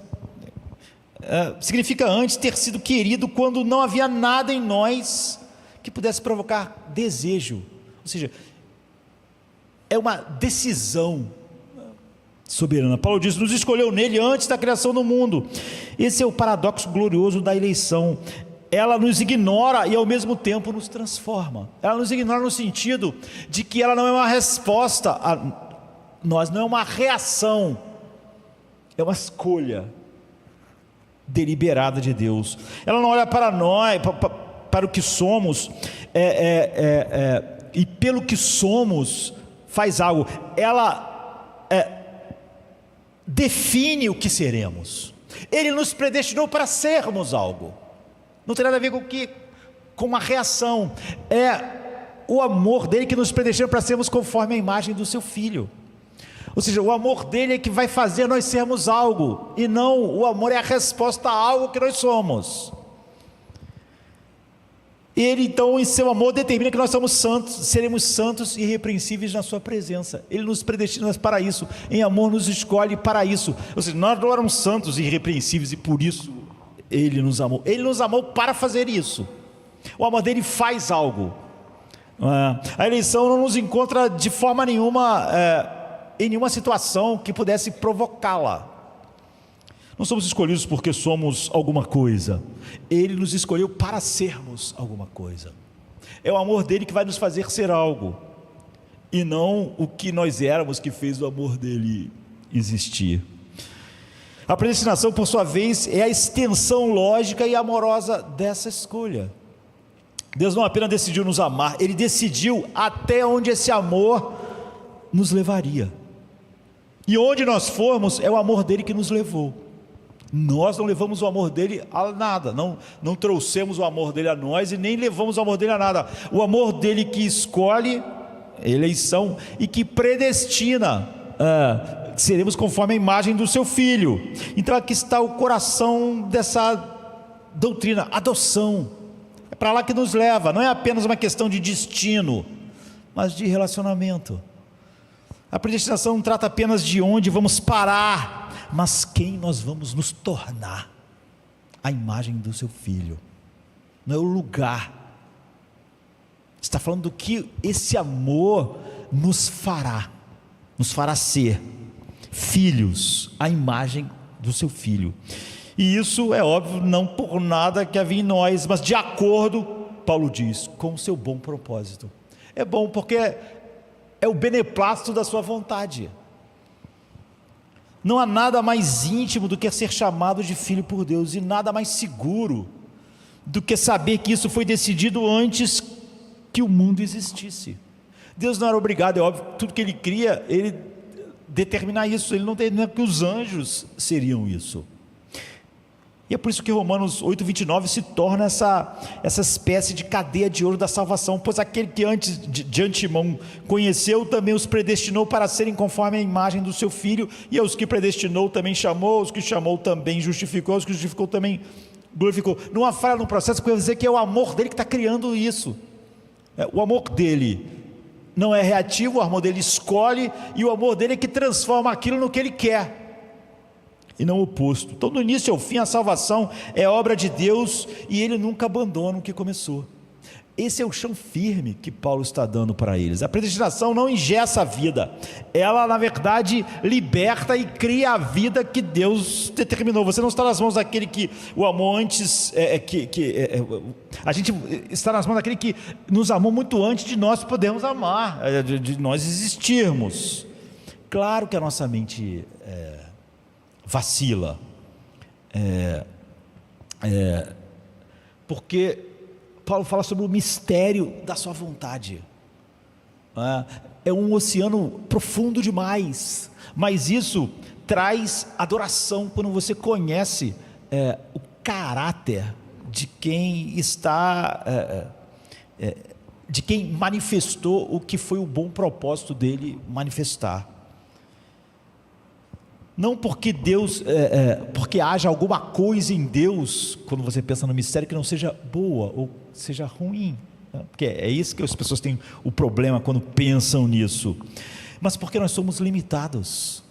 Significa antes ter sido querido quando não havia nada em nós que pudesse provocar desejo, ou seja, é uma decisão soberana. Paulo diz: nos escolheu nele antes da criação do mundo. Esse é o paradoxo glorioso da eleição. Ela nos ignora e ao mesmo tempo nos transforma. Ela nos ignora no sentido de que ela não é uma resposta a nós, não é uma reação, é uma escolha deliberada de Deus. Ela não olha para nós, para o que somos, e pelo que somos faz algo. Ela define o que seremos. Ele nos predestinou para sermos algo. Não tem nada a ver com uma reação. É o amor dele que nos predestina para sermos conforme a imagem do seu Filho. Ou seja, o amor dele é que vai fazer nós sermos algo, e não o amor é a resposta a algo que nós somos. Ele então, em seu amor, determina que nós somos santos, seremos santos e irrepreensíveis na sua presença. Ele nos predestina para isso, em amor nos escolhe para isso. Ou seja, nós não éramos santos e irrepreensíveis e por isso Ele nos amou. Ele nos amou para fazer isso. O amor dele faz algo. A eleição não nos encontra de forma nenhuma em nenhuma situação que pudesse provocá-la. Não somos escolhidos porque somos alguma coisa. Ele nos escolheu para sermos alguma coisa. É o amor dele que vai nos fazer ser algo, e não o que nós éramos que fez o amor dele existir. A predestinação, por sua vez, é a extensão lógica e amorosa dessa escolha. Deus não apenas decidiu nos amar, Ele decidiu até onde esse amor nos levaria. E onde nós formos, é o amor dele que nos levou. Nós não levamos o amor dele a nada, não trouxemos o amor dele a nós e nem levamos o amor dele a nada. O amor dele que escolhe eleição e que predestina, seremos conforme a imagem do seu Filho. Então aqui está o coração dessa doutrina, adoção. É para lá que nos leva, não é apenas uma questão de destino, mas de relacionamento. A predestinação não trata apenas de onde vamos parar, mas quem nós vamos nos tornar, a imagem do seu Filho. Não é o lugar, está falando do que esse amor nos fará ser filhos, a imagem do seu Filho. E isso é óbvio, não por nada que havia em nós, mas de acordo, Paulo diz, com o seu bom propósito. É bom porque é o beneplácito da sua vontade. Não há nada mais íntimo do que ser chamado de filho por Deus, e nada mais seguro do que saber que isso foi decidido antes que o mundo existisse. Deus não era obrigado, é óbvio, tudo que Ele cria, Ele determina isso, Ele não determina que os anjos seriam isso. E é por isso que Romanos 8:29 se torna essa espécie de cadeia de ouro da salvação, pois aquele que antes de antemão conheceu, também os predestinou para serem conforme a imagem do seu Filho, e aos que predestinou também chamou, os que chamou também justificou, os que justificou também glorificou. Não há falha no processo, porque eu vou dizer que é o amor dele que está criando isso. O amor dele não é reativo, o amor dele escolhe, e o amor dele é que transforma aquilo no que ele quer, e não o oposto. Então, do início ao fim, a salvação é obra de Deus, e Ele nunca abandona o que começou. Esse é o chão firme que Paulo está dando para eles. A predestinação não engessa a vida, ela na verdade liberta e cria a vida que Deus determinou. Você não está nas mãos daquele que o amou antes, a gente está nas mãos daquele que nos amou muito antes de nós podermos amar, de nós existirmos. Claro que a nossa mente vacila, porque Paulo fala sobre o mistério da sua vontade. É um oceano profundo demais, mas isso traz adoração quando você conhece o caráter de quem está, de quem manifestou o que foi o bom propósito dele manifestar. Não porque Deus, porque haja alguma coisa em Deus, quando você pensa no mistério, que não seja boa ou seja ruim, porque é isso que as pessoas têm o problema quando pensam nisso, mas porque nós somos limitados,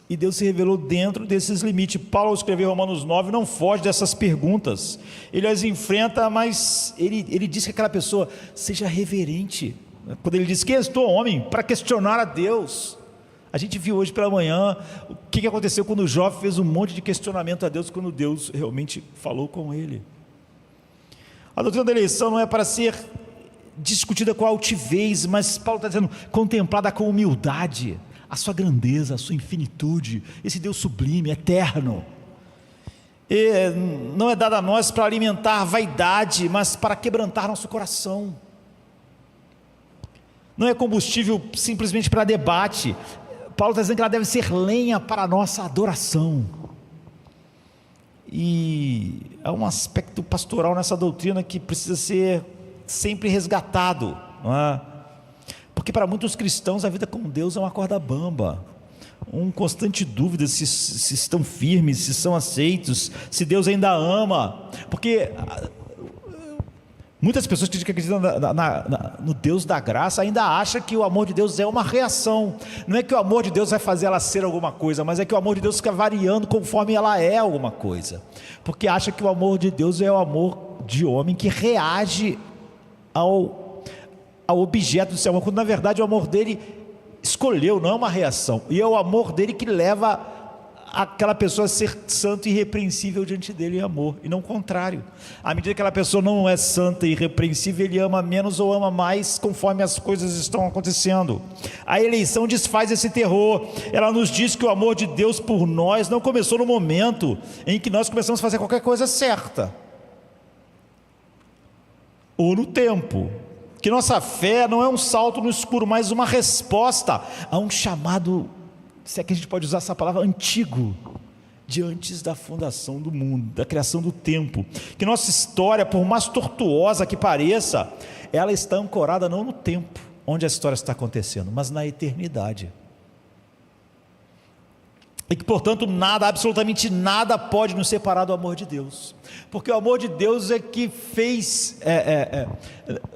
e Deus se revelou dentro desses limites. Paulo, ao escrever Romanos 9, não foge dessas perguntas, ele as enfrenta, mas ele diz que aquela pessoa seja reverente, quando ele diz: quem és tu, homem, para questionar a Deus? A gente viu hoje pela manhã o que aconteceu quando o jovem fez um monte de questionamento a Deus, quando Deus realmente falou com ele. A doutrina da eleição não é para ser discutida com altivez, mas Paulo está dizendo, contemplada com humildade, a sua grandeza, a sua infinitude, esse Deus sublime, eterno. E não é dado a nós para alimentar vaidade, mas para quebrantar nosso coração. Não é combustível simplesmente para debate, Paulo está dizendo que ela deve ser lenha para a nossa adoração. E há um aspecto pastoral nessa doutrina que precisa ser sempre resgatado, não é? Porque para muitos cristãos a vida com Deus é uma corda bamba, constante dúvida se estão firmes, se são aceitos, se Deus ainda ama. Porque muitas pessoas que acreditam no Deus da graça ainda acham que o amor de Deus é uma reação. Não é que o amor de Deus vai fazer ela ser alguma coisa, mas é que o amor de Deus fica variando conforme ela é alguma coisa. Porque acha que o amor de Deus é o amor de homem que reage ao objeto do seu amor, quando na verdade o amor dele escolheu, não é uma reação. E é o amor dele que leva aquela pessoa a ser santo e irrepreensível diante dele em amor, e não o contrário. À medida que aquela pessoa não é santa e irrepreensível, ele ama menos ou ama mais conforme as coisas estão acontecendo. A eleição desfaz esse terror. Ela nos diz que o amor de Deus por nós não começou no momento em que nós começamos a fazer qualquer coisa certa, ou no tempo, que nossa fé não é um salto no escuro, mas uma resposta a um chamado, se é que a gente pode usar essa palavra, antigo, de antes da fundação do mundo, da criação do tempo. Que nossa história, por mais tortuosa que pareça, ela está ancorada não no tempo onde a história está acontecendo, mas na eternidade. E que, portanto, nada, absolutamente nada pode nos separar do amor de Deus, porque o amor de Deus é que fez,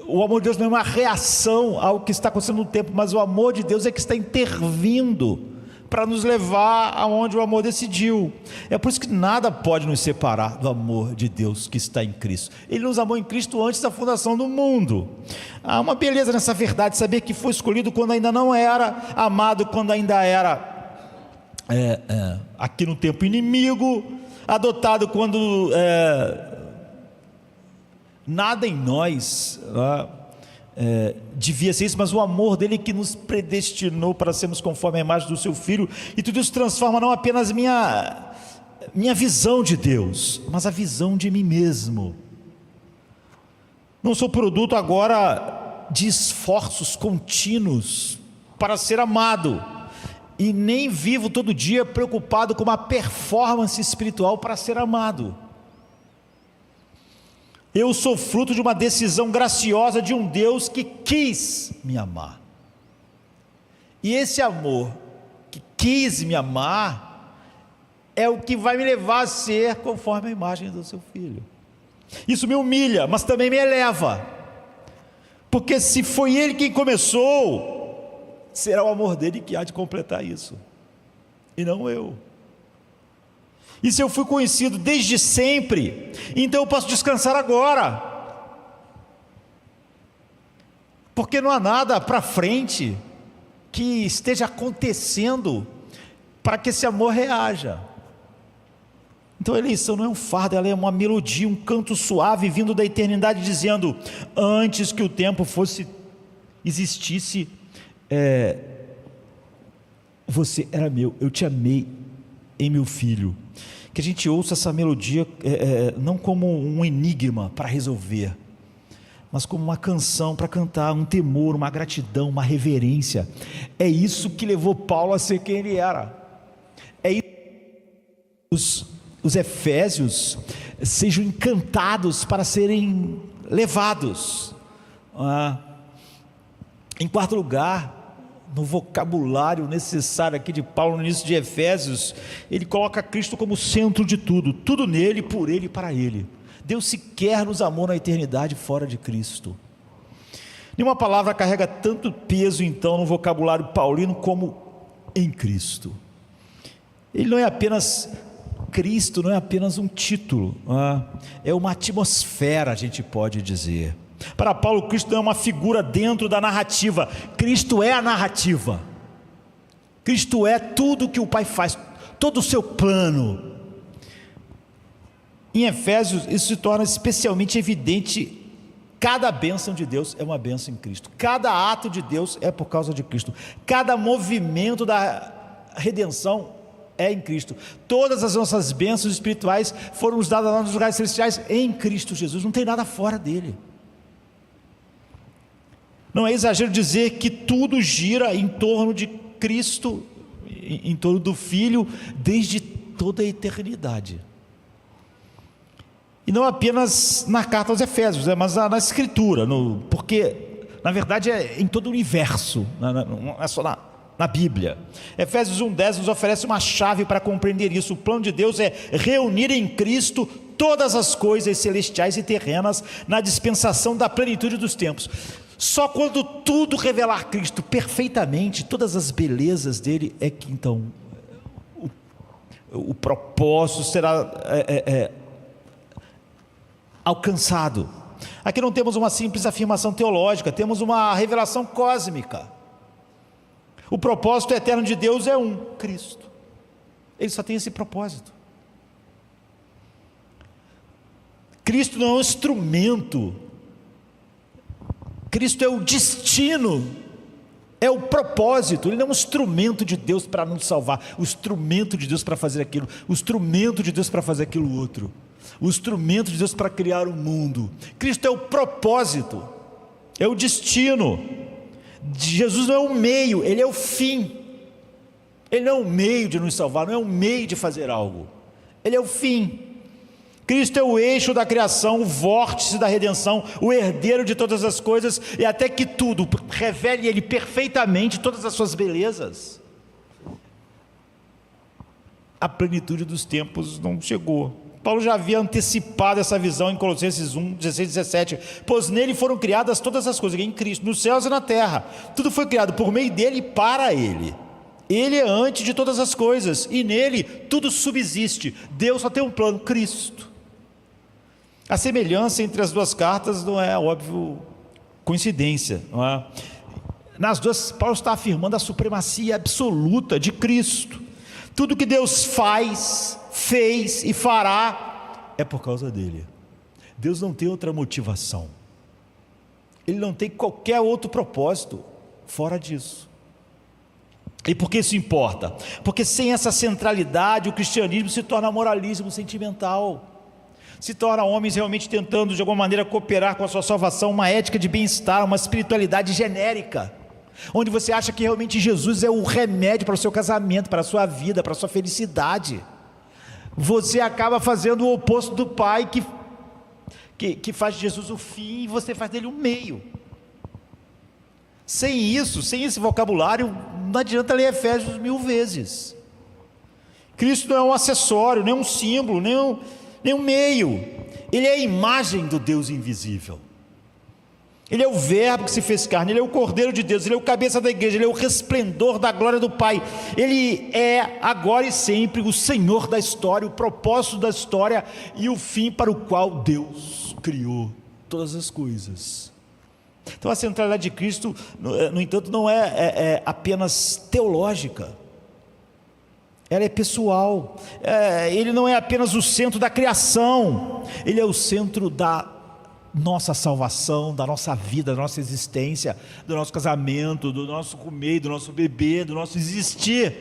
o amor de Deus não é uma reação ao que está acontecendo no tempo, mas o amor de Deus é que está intervindo para nos levar aonde o amor decidiu. É por isso que nada pode nos separar do amor de Deus que está em Cristo. Ele nos amou em Cristo antes da fundação do mundo. Há uma beleza nessa verdade, saber que foi escolhido quando ainda não era, amado quando ainda era aqui no tempo inimigo, adotado quando nada em nós devia ser isso, mas o amor dele que nos predestinou para sermos conforme a imagem do seu Filho. E tudo isso transforma não apenas minha visão de Deus, mas a visão de mim mesmo. Não sou produto agora de esforços contínuos para ser amado, e nem vivo todo dia preocupado com uma performance espiritual para ser amado. Eu sou fruto de uma decisão graciosa de um Deus que quis me amar. E esse amor que quis me amar é o que vai me levar a ser conforme a imagem do seu Filho. Isso me humilha, mas também me eleva, porque se foi Ele quem começou, será o amor dele que há de completar isso, e não eu. E se eu fui conhecido desde sempre, então eu posso descansar agora, porque não há nada para frente que esteja acontecendo para que esse amor reaja. Então a eleição não é um fardo, ela é uma melodia, um canto suave vindo da eternidade, dizendo: antes que o tempo existisse, você era meu, eu te amei em meu Filho. Que a gente ouça essa melodia não como um enigma para resolver, mas como uma canção para cantar, um temor, uma gratidão, uma reverência. É isso que levou Paulo a ser quem ele era. É isso. Os efésios sejam encantados para serem levados. Em quarto lugar, no vocabulário necessário aqui de Paulo no início de Efésios, ele coloca Cristo como centro de tudo, tudo nele, por ele e para ele. Deus sequer nos amou na eternidade fora de Cristo. Nenhuma palavra carrega tanto peso então no vocabulário paulino como em Cristo. Ele não é apenas Cristo, não é apenas um título, é uma atmosfera, a gente pode dizer. Para Paulo, Cristo não é uma figura dentro da narrativa, Cristo é a narrativa. Cristo é tudo que o Pai faz, todo o seu plano. Em Efésios, isso se torna especialmente evidente. Cada bênção de Deus é uma bênção em Cristo, cada ato de Deus é por causa de Cristo, cada movimento da redenção é em Cristo. Todas as nossas bênçãos espirituais foram nos dadas lá nos lugares celestiais em Cristo Jesus, não tem nada fora dele. Não é exagero dizer que tudo gira em torno de Cristo em torno do Filho desde toda a eternidade. E não apenas na carta aos Efésios, mas na Escritura, porque na verdade é em todo o universo, não é só na Bíblia. Efésios 1:10 nos oferece uma chave para compreender isso. O plano de Deus é reunir em Cristo todas as coisas celestiais e terrenas na dispensação da plenitude dos tempos. Só quando tudo revelar Cristo perfeitamente, todas as belezas dele, é que então o propósito será alcançado. Aqui não temos uma simples afirmação teológica, temos uma revelação cósmica. O propósito eterno de Deus é Cristo. Ele só tem esse propósito. Cristo não é um instrumento, Cristo é o destino, é o propósito. Ele não é um instrumento de Deus para nos salvar, o instrumento de Deus para fazer aquilo, o instrumento de Deus para fazer aquilo outro, o instrumento de Deus para criar o mundo. Cristo é o propósito, é o destino. Jesus não é o meio, Ele é o fim. Ele não é o meio de nos salvar, não é o meio de fazer algo, Ele é o fim. Cristo é o eixo da criação, o vórtice da redenção, o herdeiro de todas as coisas, e até que tudo revele Ele perfeitamente todas as suas belezas, a plenitude dos tempos não chegou. Paulo já havia antecipado essa visão em Colossenses 1:16-17, pois nele foram criadas todas as coisas, em Cristo, nos céus e na terra, tudo foi criado por meio dele e para ele. Ele é antes de todas as coisas, e nele tudo subsiste. Deus só tem um plano: Cristo. A semelhança entre as duas cartas não é, óbvio, coincidência, não é? Nas duas, Paulo está afirmando a supremacia absoluta de Cristo. Tudo que Deus faz, fez e fará é por causa dele. Deus não tem outra motivação, Ele não tem qualquer outro propósito fora disso. E por que isso importa? Porque sem essa centralidade, o cristianismo se torna moralismo sentimental, se torna homens realmente tentando de alguma maneira cooperar com a sua salvação, uma ética de bem-estar, uma espiritualidade genérica, onde você acha que realmente Jesus é o remédio para o seu casamento, para a sua vida, para a sua felicidade. Você acaba fazendo o oposto do Pai, que faz de Jesus o fim, e você faz dele o meio. Sem isso, sem esse vocabulário, não adianta ler Efésios 1000 vezes. Cristo não é um acessório, nem um símbolo, nem um meio. Ele é a imagem do Deus invisível. Ele é o verbo que se fez carne, Ele é o Cordeiro de Deus, Ele é o cabeça da igreja, Ele é o resplendor da glória do Pai. Ele é agora e sempre o Senhor da história, o propósito da história e o fim para o qual Deus criou todas as coisas. Então a centralidade de Cristo, no entanto, não é apenas teológica, ela é pessoal. Ele não é apenas o centro da criação, Ele é o centro da nossa salvação, da nossa vida, da nossa existência, do nosso casamento, do nosso comer, do nosso beber, do nosso existir.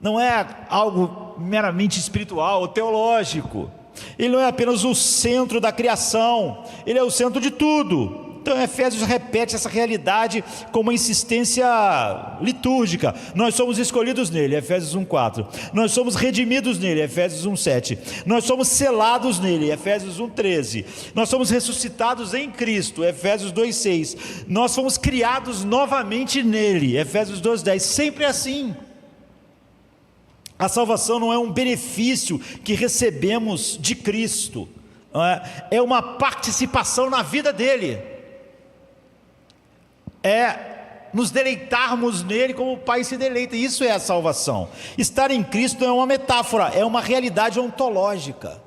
Não é algo meramente espiritual ou teológico. Ele não é apenas o centro da criação, Ele é o centro de tudo. Então Efésios repete essa realidade com uma insistência litúrgica. Nós somos escolhidos nele, Efésios 1:4. Nós somos redimidos nele, Efésios 1:7. Nós somos selados nele, Efésios 1:13. Nós somos ressuscitados em Cristo, Efésios 2:6. Nós fomos criados novamente nele, Efésios 2:10. Sempre assim. A salvação não é um benefício que recebemos de Cristo, é uma participação na vida dele, é nos deleitarmos nele como o Pai se deleita. Isso é a salvação. Estar em Cristo não é uma metáfora, é uma realidade ontológica.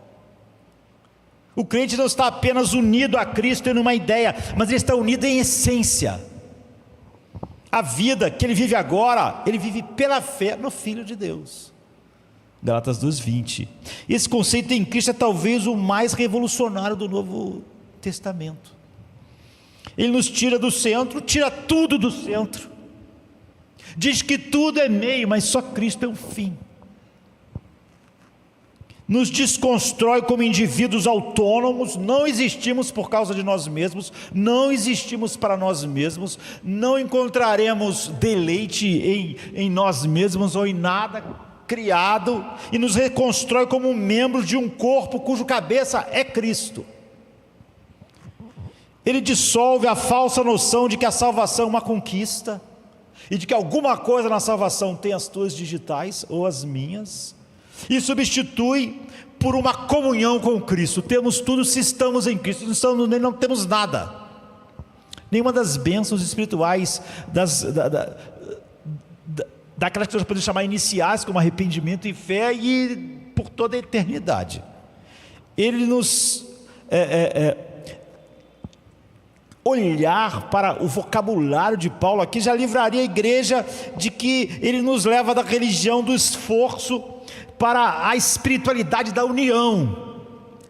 O crente não está apenas unido a Cristo em uma ideia, mas ele está unido em essência. A vida que ele vive agora, ele vive pela fé no Filho de Deus. Gálatas 2:20. Esse conceito em Cristo é talvez o mais revolucionário do Novo Testamento. Ele nos tira do centro, tira tudo do centro. Diz que tudo é meio, mas só Cristo é o fim. nos desconstrói como indivíduos autônomos. Não existimos por causa de nós mesmos, não existimos para nós mesmos, não encontraremos deleite em nós mesmos ou em nada criado, e nos reconstrói como membros de um corpo cujo cabeça é Cristo. Ele dissolve a falsa noção de que a salvação é uma conquista, e de que alguma coisa na salvação tem as tuas digitais ou as minhas, e substitui por uma comunhão com Cristo. Temos tudo se estamos em Cristo, não temos nada. Nenhuma das bênçãos espirituais, daquelas que nós podemos chamar iniciais, como arrependimento e fé, e por toda a eternidade. Ele nos olhar para o vocabulário de Paulo aqui já livraria a igreja de que ele nos leva da religião do esforço para a espiritualidade da união.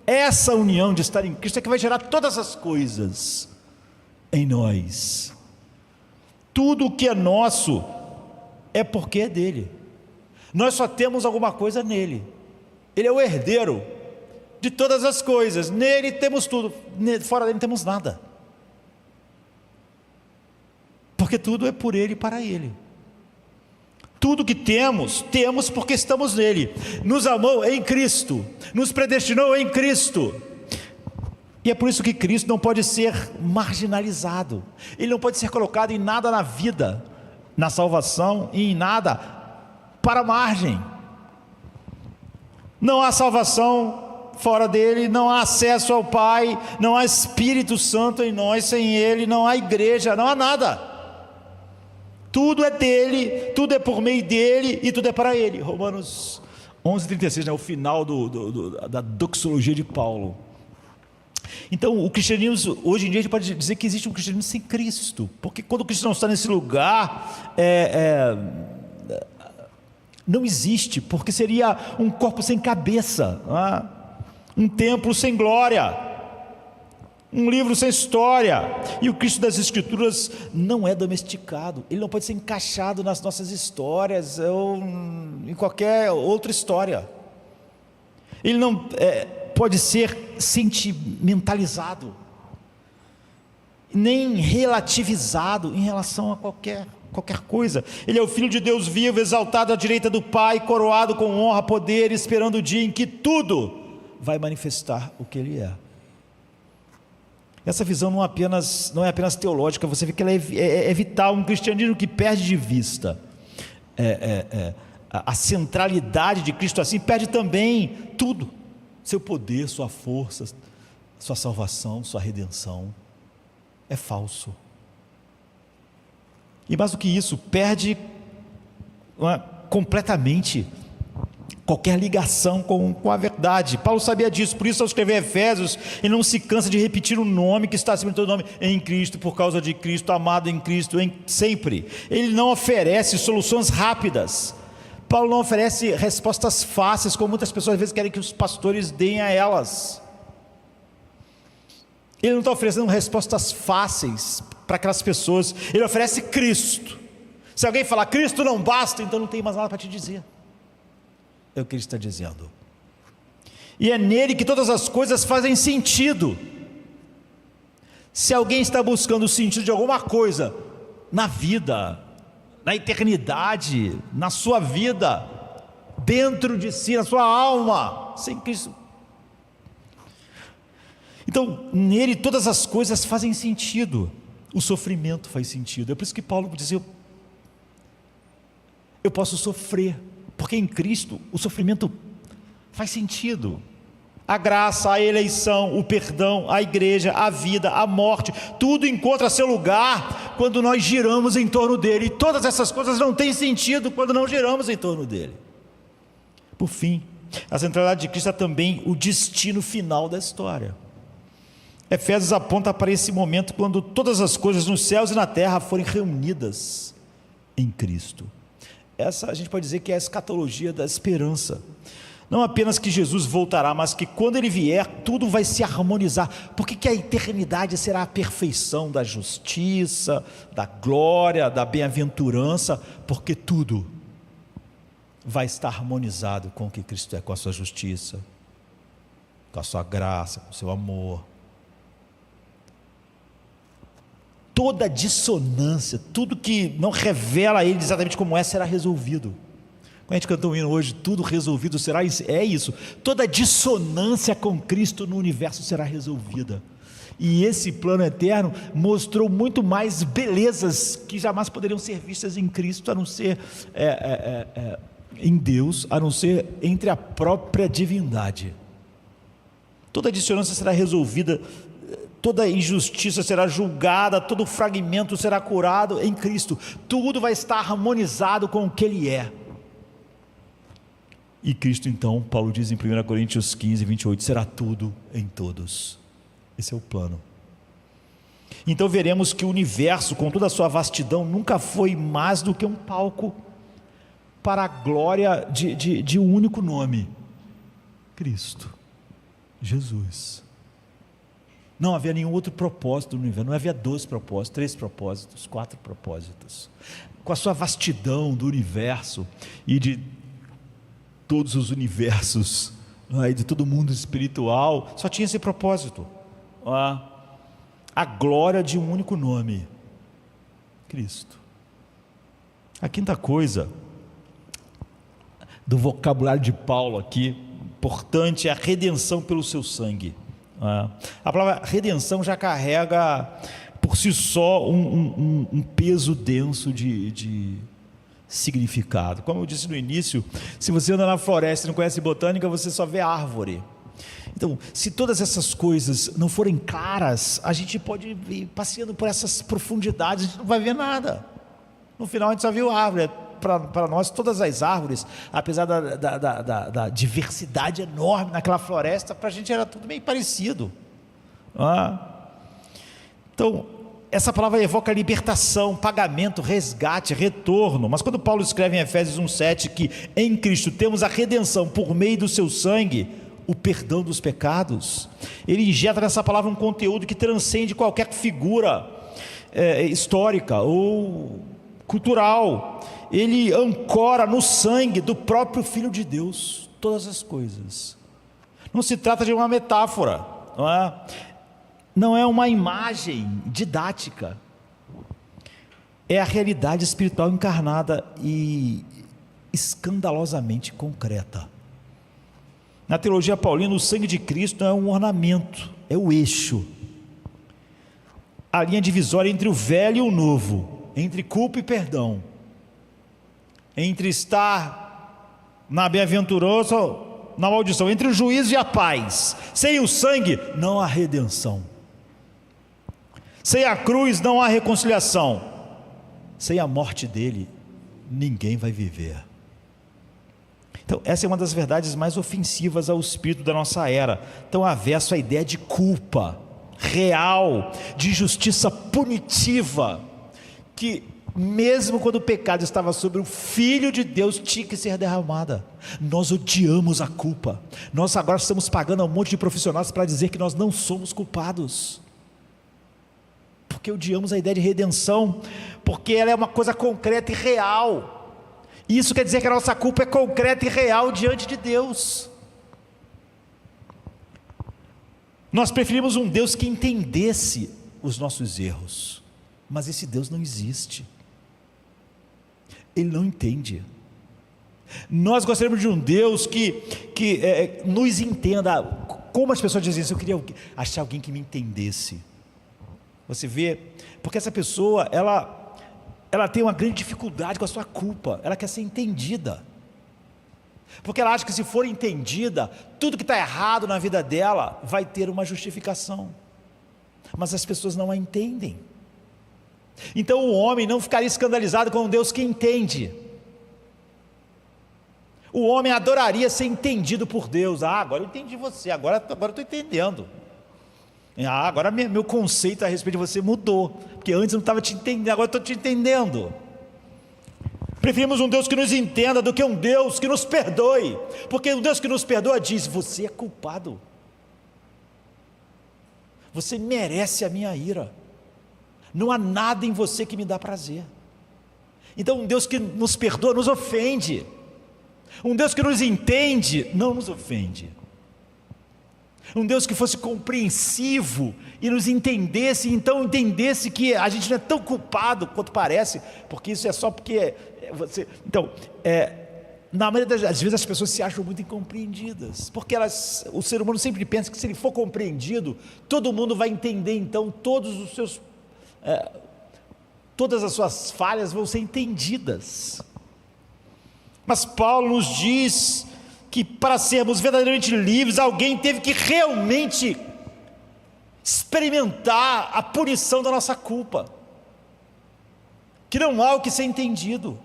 Essa união de estar em Cristo é que vai gerar todas as coisas em nós. Tudo o que é nosso é porque é dele. Nós só temos alguma coisa nele. Ele é o herdeiro de todas as coisas. Nele temos tudo, fora dele não temos nada, porque tudo é por ele e para ele. Tudo que temos porque estamos nele. Nos amou em Cristo, nos predestinou em Cristo, e é por isso que Cristo não pode ser marginalizado. Ele não pode ser colocado em nada na vida, na salvação, e em nada para a margem. Não há salvação fora dele, não há acesso ao Pai, não há Espírito Santo em nós sem ele, não há igreja, não há nada. Tudo é dele, tudo é por meio dele e tudo é para ele. Romanos 11:36, o final da doxologia de Paulo. Então o cristianismo, hoje em dia a gente pode dizer que existe um cristianismo sem Cristo, porque quando o cristão está nesse lugar, não existe, porque seria um corpo sem cabeça, um templo sem glória, um livro sem história. E o Cristo das Escrituras não é domesticado, ele não pode ser encaixado nas nossas histórias ou em qualquer outra história. Ele não pode ser sentimentalizado, nem relativizado em relação a qualquer coisa. Ele é o Filho de Deus vivo, exaltado à direita do Pai, coroado com honra, poder, esperando o dia em que tudo vai manifestar o que ele é. Essa visão não é apenas teológica, você vê que ela é vital. Um cristianismo que perde de vista a centralidade de Cristo, assim, perde também tudo: seu poder, sua força, sua salvação, sua redenção. É falso. E mais do que isso, perde completamente qualquer ligação com a verdade. Paulo sabia disso, por isso ao escrever Efésios, ele não se cansa de repetir o nome que está acima de todo nome: em Cristo, por causa de Cristo, amado em Cristo, sempre. Ele não oferece soluções rápidas. Paulo não oferece respostas fáceis, como muitas pessoas às vezes querem que os pastores deem a elas. Ele não está oferecendo respostas fáceis para aquelas pessoas. Ele oferece Cristo. Se alguém falar Cristo não basta, então não tem mais nada para te dizer. É o que ele está dizendo. E é nele que todas as coisas fazem sentido. Se alguém está buscando o sentido de alguma coisa na vida, na eternidade, na sua vida, dentro de si, na sua alma, sem Cristo, então nele todas as coisas fazem sentido. O sofrimento faz sentido. É por isso que Paulo diz: eu posso sofrer, porque em Cristo o sofrimento faz sentido. A graça, a eleição, o perdão, a igreja, a vida, a morte, tudo encontra seu lugar quando nós giramos em torno dele. E todas essas coisas não têm sentido quando não giramos em torno dele. Por fim, a centralidade de Cristo é também o destino final da história. Efésios aponta para esse momento quando todas as coisas nos céus e na terra forem reunidas em Cristo. Essa a gente pode dizer que é a escatologia da esperança. Não apenas que Jesus voltará, mas que quando ele vier, tudo vai se harmonizar. Por que a eternidade será a perfeição da justiça, da glória, da bem-aventurança? Porque tudo vai estar harmonizado com o que Cristo é, com a sua justiça, com a sua graça, com o seu amor. Toda dissonância, tudo que não revela a Ele exatamente como é, será resolvido. Quando a gente cantou um hino hoje, tudo resolvido será, é isso. Toda dissonância com Cristo no universo será resolvida. E esse plano eterno mostrou muito mais belezas que jamais poderiam ser vistas em Cristo, a não ser em Deus, a não ser entre a própria divindade. Toda dissonância será resolvida, toda injustiça será julgada, todo fragmento será curado em Cristo. Tudo vai estar harmonizado com o que Ele é. E Cristo então, Paulo diz em 1 Coríntios 15, 28, será tudo em todos. Esse é o plano. Então veremos que o universo, com toda a sua vastidão, nunca foi mais do que um palco para a glória de um único nome: Cristo, Jesus. Não havia nenhum outro propósito no universo, não havia 12 propósitos, 3 propósitos, 4 propósitos. Com a sua vastidão do universo e de todos os universos, de todo mundo espiritual, só tinha esse propósito: a glória de um único nome, Cristo. A quinta coisa do vocabulário de Paulo aqui, importante, é a redenção pelo seu sangue. A palavra redenção já carrega por si só um peso denso de significado. Como eu disse no início, se você anda na floresta e não conhece botânica, você só vê árvore. Então, se todas essas coisas não forem claras, a gente pode ir passeando por essas profundidades, a gente não vai ver nada. No final a gente só viu árvore. Para nós, todas as árvores, apesar da diversidade enorme naquela floresta, para a gente era tudo meio parecido. Então, essa palavra evoca libertação, pagamento, resgate, retorno. Mas quando Paulo escreve em Efésios 1,7 que em Cristo temos a redenção por meio do seu sangue, o perdão dos pecados, ele injeta nessa palavra um conteúdo que transcende qualquer figura histórica ou cultural. Ele ancora no sangue do próprio Filho de Deus todas as coisas. Não se trata de uma metáfora, não é uma imagem didática, é a realidade espiritual encarnada e escandalosamente concreta. Na teologia paulina, o sangue de Cristo não é um ornamento, é o eixo, a linha divisória entre o velho e o novo, entre culpa e perdão, entre estar na bem-aventurança, na maldição, entre o juízo e a paz. Sem o sangue não há redenção, sem a cruz não há reconciliação, sem a morte dele ninguém vai viver. Então essa é uma das verdades mais ofensivas ao espírito da nossa era, tão avesso à ideia de culpa real, de justiça punitiva, que mesmo quando o pecado estava sobre o Filho de Deus, tinha que ser derramada. Nós odiamos a culpa. Nós agora estamos pagando a um monte de profissionais para dizer que nós não somos culpados, porque odiamos a ideia de redenção, porque ela é uma coisa concreta e real. Isso quer dizer que a nossa culpa é concreta e real diante de Deus. Nós preferimos um Deus que entendesse os nossos erros, mas esse Deus não existe. Ele não entende. Nós gostaríamos de um Deus que nos entenda. Como as pessoas dizem isso, eu queria achar alguém que me entendesse. Você vê, porque essa pessoa, ela tem uma grande dificuldade com a sua culpa, ela quer ser entendida, porque ela acha que se for entendida, tudo que está errado na vida dela vai ter uma justificação, mas as pessoas não a entendem. Então o homem não ficaria escandalizado com um Deus que entende. O homem adoraria ser entendido por Deus. Agora eu entendi você, agora eu estou entendendo. Agora meu conceito a respeito de você mudou, porque antes eu não estava te entendendo, agora eu estou te entendendo. Preferimos um Deus que nos entenda do que um Deus que nos perdoe, porque um Deus que nos perdoa diz: você é culpado, você merece a minha ira, não há nada em você que me dá prazer. Então um Deus que nos perdoa nos ofende, Um Deus que nos entende, não nos ofende. Um Deus que fosse compreensivo e nos entendesse, então entendesse que a gente não é tão culpado quanto parece, porque isso é só porque você... Então, na maioria das vezes as pessoas se acham muito incompreendidas, porque o ser humano sempre pensa que se ele for compreendido, todo mundo vai entender, então todas as suas falhas vão ser entendidas. Mas Paulo nos diz que para sermos verdadeiramente livres, alguém teve que realmente experimentar a punição da nossa culpa, que não há o que ser entendido,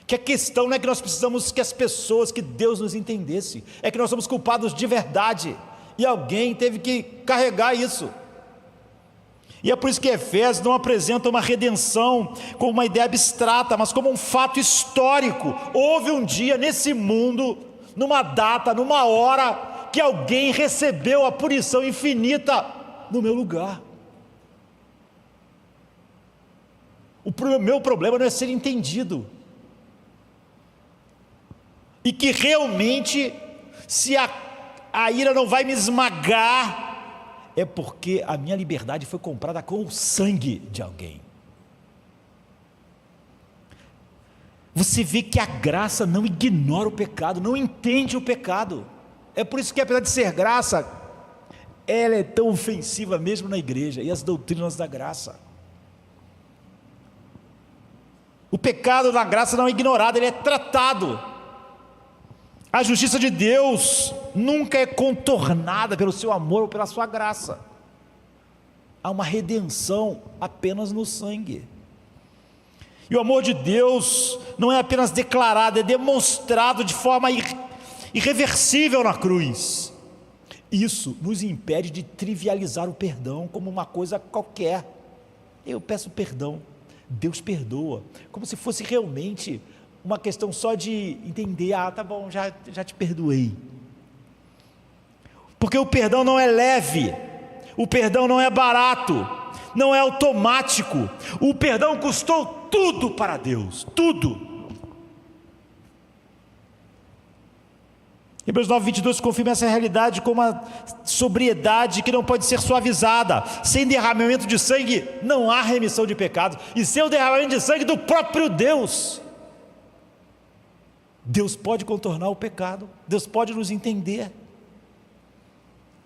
que a questão não é que nós precisamos que as pessoas, que Deus nos entendesse, é que nós somos culpados de verdade, e alguém teve que carregar isso. E é por isso que Efésios não apresenta uma redenção como uma ideia abstrata, mas como um fato histórico. Houve um dia nesse mundo, numa data, numa hora, que alguém recebeu a punição infinita no meu lugar. O meu problema não é ser entendido. E que realmente, se a ira não vai me esmagar, é porque a minha liberdade foi comprada com o sangue de alguém. Você vê que a graça não ignora o pecado, não entende o pecado. É por isso que, apesar de ser graça, ela é tão ofensiva mesmo na igreja e as doutrinas da graça. O pecado na graça não é ignorado, ele é tratado. A justiça de Deus nunca é contornada pelo seu amor ou pela sua graça. Há uma redenção apenas no sangue. E o amor de Deus não é apenas declarado, é demonstrado de forma irreversível na cruz. Isso nos impede de trivializar o perdão como uma coisa qualquer. Eu peço perdão, Deus perdoa, como se fosse realmente uma questão só de entender, tá bom, já te perdoei. Porque o perdão não é leve, o perdão não é barato, não é automático, o perdão custou tudo para Deus, tudo. Hebreus 9:22 confirma essa realidade com uma sobriedade que não pode ser suavizada. Sem derramamento de sangue não há remissão de pecados, e sem o derramamento de sangue do próprio Deus, Deus pode contornar o pecado, Deus pode nos entender.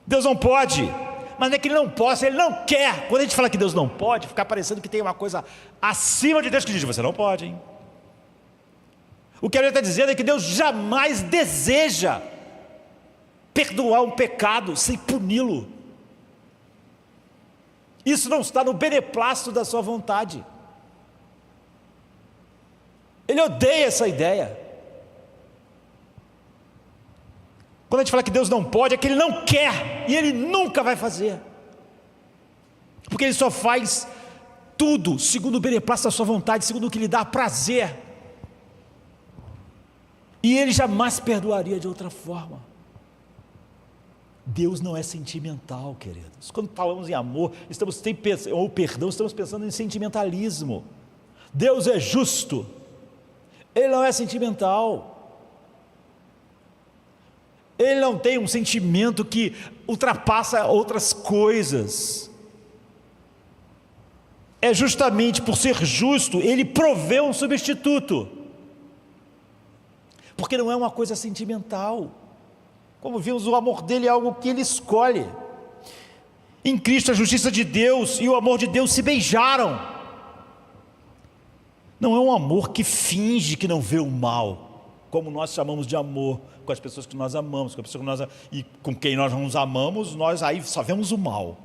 Deus não pode, mas não é que Ele não possa, Ele não quer. Quando a gente fala que Deus não pode, fica parecendo que tem uma coisa acima de Deus que diz, você não pode, hein? O que Ele está dizendo é que Deus jamais deseja perdoar um pecado sem puni-lo. Isso não está no beneplácito da sua vontade. Ele odeia essa ideia. Quando a gente fala que Deus não pode, é que Ele não quer, e Ele nunca vai fazer, porque Ele só faz tudo segundo o beneplácito da sua vontade, segundo o que lhe dá prazer, e Ele jamais perdoaria de outra forma. Deus não é sentimental, queridos. Quando falamos em amor, ou perdão, estamos pensando em sentimentalismo. Deus é justo, Ele não é sentimental. Ele não tem um sentimento que ultrapassa outras coisas. É justamente por ser justo, Ele provê um substituto, porque não é uma coisa sentimental. Como vimos, o amor dele é algo que Ele escolhe. Em Cristo a justiça de Deus e o amor de Deus se beijaram. Não é um amor que finge que não vê o mal, como nós chamamos de amor com as pessoas que nós amamos, com as pessoas que e com quem nós não nos amamos, nós aí só vemos o mal,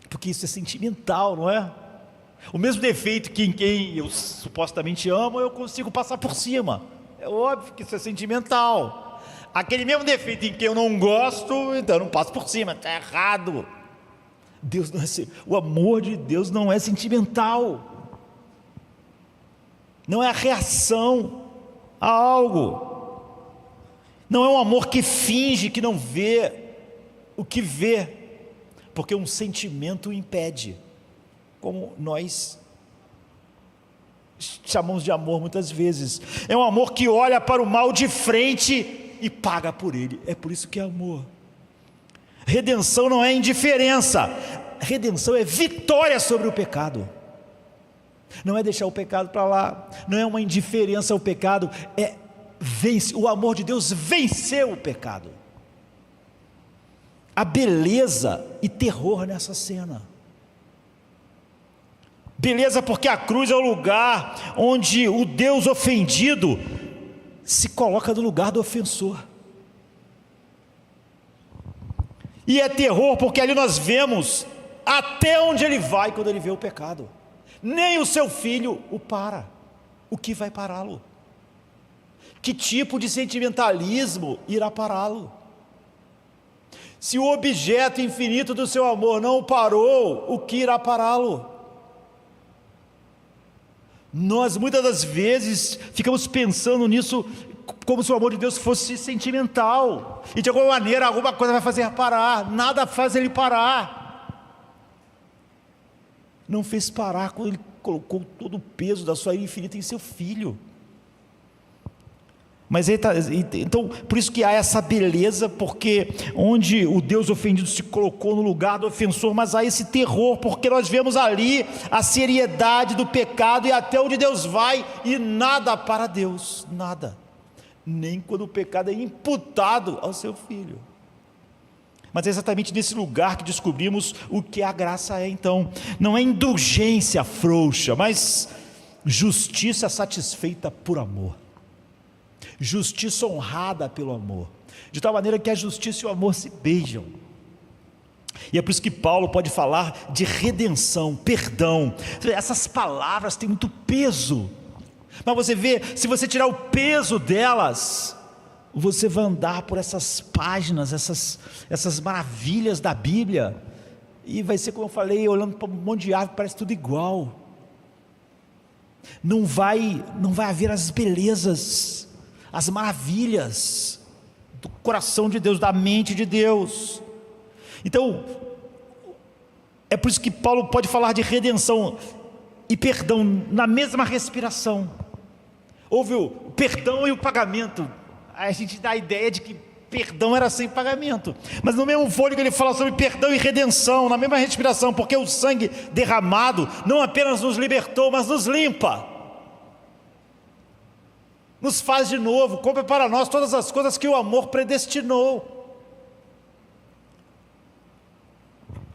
porque isso é sentimental, não é? O mesmo defeito que em quem eu supostamente amo, eu consigo passar por cima. É óbvio que isso é sentimental. Aquele mesmo defeito em quem eu não gosto, então eu não passo por cima, está errado. Deus não é, o amor de Deus não é sentimental, não é a reação a algo, não é um amor que finge que não vê o que vê, porque um sentimento o impede, como nós chamamos de amor muitas vezes. É um amor que olha para o mal de frente e paga por ele. É por isso que é amor. Redenção não é indiferença. Redenção é vitória sobre o pecado. Não é deixar o pecado para lá, não é uma indiferença ao pecado, o amor de Deus venceu o pecado. A beleza e terror nessa cena. Beleza porque a cruz é o lugar onde o Deus ofendido se coloca no lugar do ofensor. E é terror porque ali nós vemos até onde ele vai quando ele vê o pecado. Nem o seu filho o para. O que vai pará-lo? Que tipo de sentimentalismo irá pará-lo? Se o objeto infinito do seu amor não o parou, o que irá pará-lo? Nós muitas das vezes ficamos pensando nisso como se o amor de Deus fosse sentimental, e de alguma maneira alguma coisa vai fazer parar. Nada faz ele parar. Não fez parar quando ele colocou todo o peso da sua ira infinita em seu filho. Mas então, por isso que há essa beleza, porque onde o Deus ofendido se colocou no lugar do ofensor, mas há esse terror, porque nós vemos ali a seriedade do pecado e até onde Deus vai, e nada para Deus, nada, nem quando o pecado é imputado ao seu filho. Mas é exatamente nesse lugar que descobrimos o que a graça é. Então, não é indulgência frouxa, mas justiça satisfeita por amor, justiça honrada pelo amor, de tal maneira que a justiça e o amor se beijam. E é por isso que Paulo pode falar de redenção, perdão. Essas palavras têm muito peso, mas você vê, se você tirar o peso delas, você vai andar por essas páginas, essas maravilhas da Bíblia, e vai ser como eu falei, olhando para um monte de árvore, parece tudo igual. Não vai haver as belezas, as maravilhas do coração de Deus, da mente de Deus. Então, é por isso que Paulo pode falar de redenção e perdão na mesma respiração. Houve o perdão e o pagamento. A gente dá a ideia de que perdão era sem pagamento, mas no mesmo fôlego ele fala sobre perdão e redenção, na mesma respiração, porque o sangue derramado não apenas nos libertou, mas nos limpa, nos faz de novo, compra para nós todas as coisas que o amor predestinou.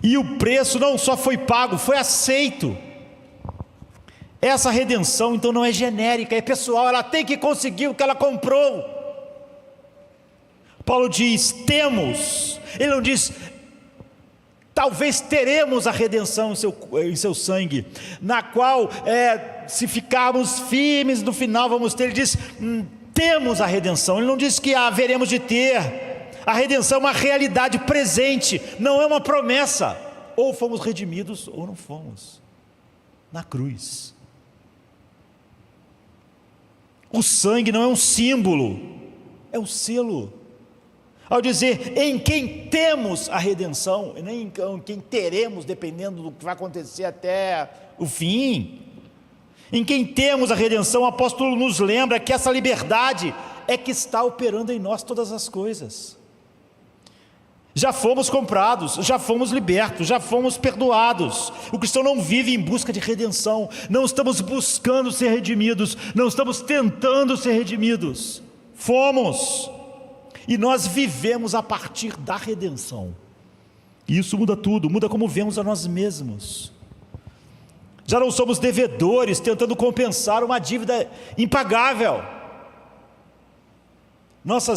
E o preço não só foi pago, foi aceito. Essa redenção então não é genérica, é pessoal, ela tem que conseguir o que ela comprou. Paulo diz, temos, ele não diz, talvez teremos a redenção em seu sangue, na qual, se ficarmos firmes, no final vamos ter, ele diz, temos a redenção, ele não diz que haveremos de ter. A redenção é uma realidade presente, não é uma promessa, ou fomos redimidos ou não fomos, na cruz. O sangue não é um símbolo, é um selo. Ao dizer em quem temos a redenção, e nem em quem teremos, dependendo do que vai acontecer até o fim, em quem temos a redenção, o apóstolo nos lembra que essa liberdade é que está operando em nós todas as coisas. Já fomos comprados, já fomos libertos, já fomos perdoados. O cristão não vive em busca de redenção, não estamos buscando ser redimidos, não estamos tentando ser redimidos, fomos. E nós vivemos a partir da redenção. E isso muda tudo, muda como vemos a nós mesmos. Já não somos devedores tentando compensar uma dívida impagável. Nossa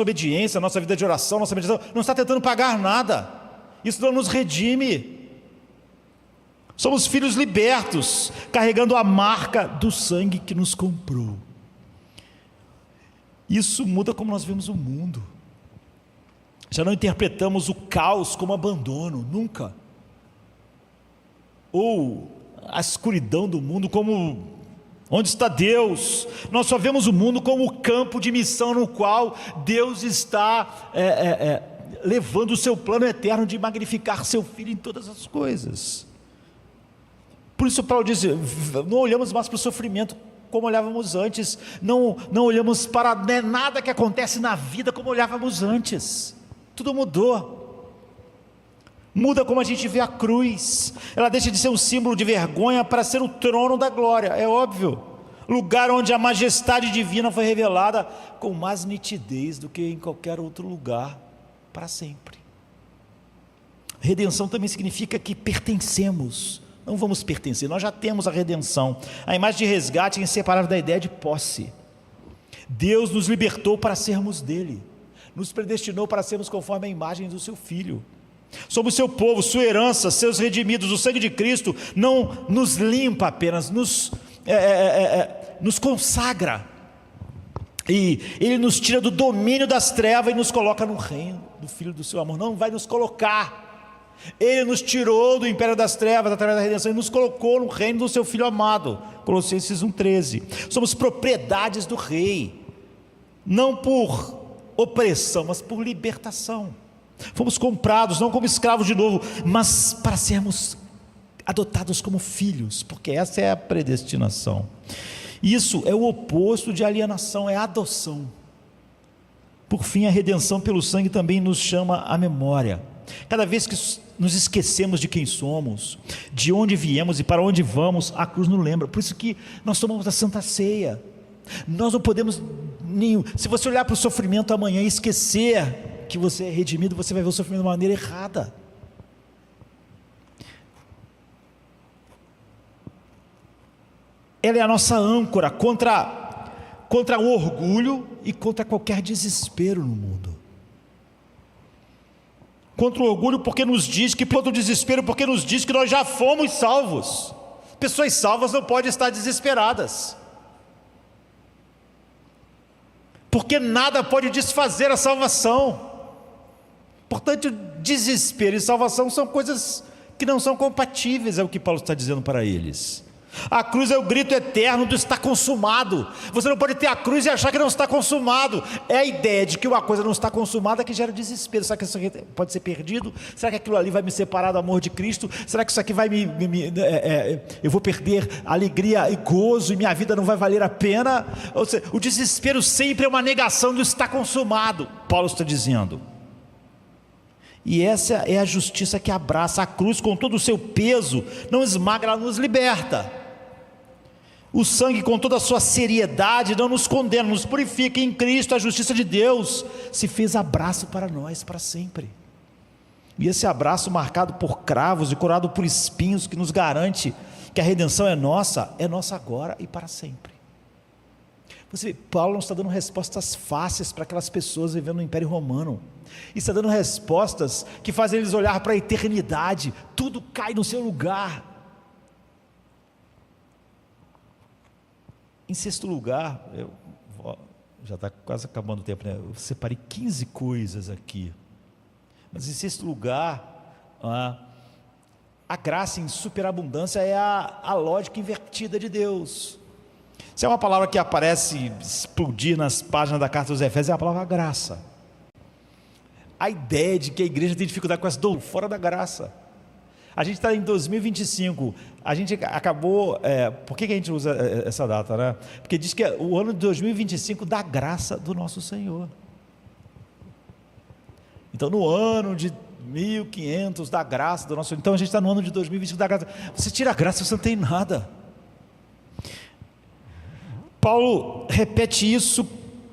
obediência, nossa vida de oração, nossa meditação não está tentando pagar nada. Isso não nos redime. Somos filhos libertos, carregando a marca do sangue que nos comprou. Isso muda como nós vemos o mundo. Já não interpretamos o caos como abandono, nunca. Ou a escuridão do mundo como onde está Deus. Nós só vemos o mundo como o campo de missão no qual Deus está levando o seu plano eterno de magnificar seu Filho em todas as coisas. Por isso Paulo diz: não olhamos mais para o sofrimento como olhávamos antes, não olhamos para nada que acontece na vida como olhávamos antes. Tudo mudou. Muda como a gente vê a cruz. Ela deixa de ser um símbolo de vergonha para ser o trono da glória, é óbvio, lugar onde a majestade divina foi revelada com mais nitidez do que em qualquer outro lugar, para sempre. Redenção também significa que pertencemos. Não vamos pertencer, nós já temos a redenção. A imagem de resgate é inseparável da ideia de posse. Deus nos libertou para sermos dele, nos predestinou para sermos conforme a imagem do seu Filho. Somos seu povo, sua herança, seus redimidos. O sangue de Cristo não nos limpa apenas, nos consagra, e Ele nos tira do domínio das trevas e nos coloca no reino do Filho do seu amor. Não vai nos colocar. Ele nos tirou do império das trevas através da redenção e nos colocou no reino do seu Filho amado. Colossenses 1,13. Somos propriedades do Rei, não por opressão, mas por libertação. Fomos comprados não como escravos de novo, mas para sermos adotados como filhos, porque essa é a predestinação. Isso é o oposto de alienação, é adoção. Por fim, a redenção pelo sangue também nos chama à memória. Cada vez que nos esquecemos de quem somos, de onde viemos e para onde vamos, a cruz nos lembra. Por isso que nós tomamos a Santa Ceia. Nós não podemos se você olhar para o sofrimento amanhã e esquecer que você é redimido, você vai ver o sofrimento de uma maneira errada. Ela é a nossa âncora contra o orgulho e contra qualquer desespero no mundo. Contra o orgulho porque nos diz que, contra o desespero porque nos diz que nós já fomos salvos. Pessoas salvas não podem estar desesperadas, porque nada pode desfazer a salvação. Portanto, desespero e salvação são coisas que não são compatíveis, é o que Paulo está dizendo para eles. A cruz é o grito eterno do está consumado. Você não pode ter a cruz e achar que não está consumado. É a ideia de que uma coisa não está consumada que gera desespero. Será que isso aqui pode ser perdido? Será que aquilo ali vai me separar do amor de Cristo? Será que isso aqui vai eu vou perder alegria e gozo e minha vida não vai valer a pena? Ou seja, o desespero sempre é uma negação do está consumado, Paulo está dizendo. E essa é a justiça que abraça a cruz com todo o seu peso, não esmaga, ela nos liberta. O sangue com toda a sua seriedade não nos condena, nos purifica. Em Cristo a justiça de Deus se fez abraço para nós para sempre. E esse abraço marcado por cravos e coroado por espinhos, que nos garante que a redenção é nossa agora e para sempre. Você vê, Paulo não está dando respostas fáceis para aquelas pessoas vivendo no Império Romano. Está dando respostas que fazem eles olhar para a eternidade. Tudo cai no seu lugar. Em sexto lugar, já está quase acabando o tempo, né? Eu separei 15 coisas aqui. Mas em sexto lugar, a graça em superabundância é a lógica invertida de Deus. Se é uma palavra que aparece explodir nas páginas da carta dos Efésios, é a palavra graça. A ideia de que a igreja tem dificuldade com essa doutrina fora da graça. A gente está em 2025, a gente acabou, por que a gente usa essa data, né? Porque diz que é o ano de 2025 da graça do nosso Senhor. Então no ano de 1500 da graça do nosso Senhor, então a gente está no ano de 2025 da graça. Você tira a graça, você não tem nada. Paulo repete isso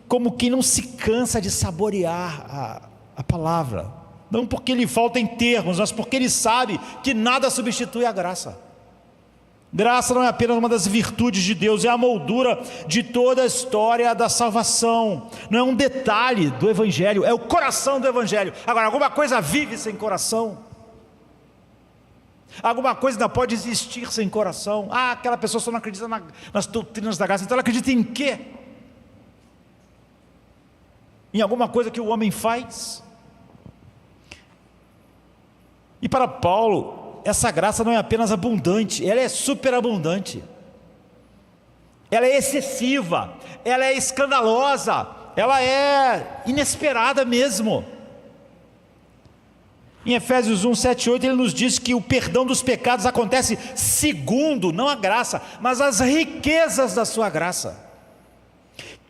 como quem não se cansa de saborear a palavra. Não porque lhe faltem termos, mas porque ele sabe que nada substitui a graça. Graça não é apenas uma das virtudes de Deus, é a moldura de toda a história da salvação. Não é um detalhe do Evangelho, é o coração do Evangelho. Agora, alguma coisa vive sem coração? Alguma coisa ainda pode existir sem coração? Aquela pessoa só não acredita nas doutrinas da graça, então ela acredita em quê? Em alguma coisa que o homem faz? E para Paulo, essa graça não é apenas abundante, ela é superabundante, ela é excessiva, ela é escandalosa, ela é inesperada mesmo. Em Efésios 1, 7 e 8, ele nos diz que o perdão dos pecados acontece segundo, não a graça, mas as riquezas da sua graça,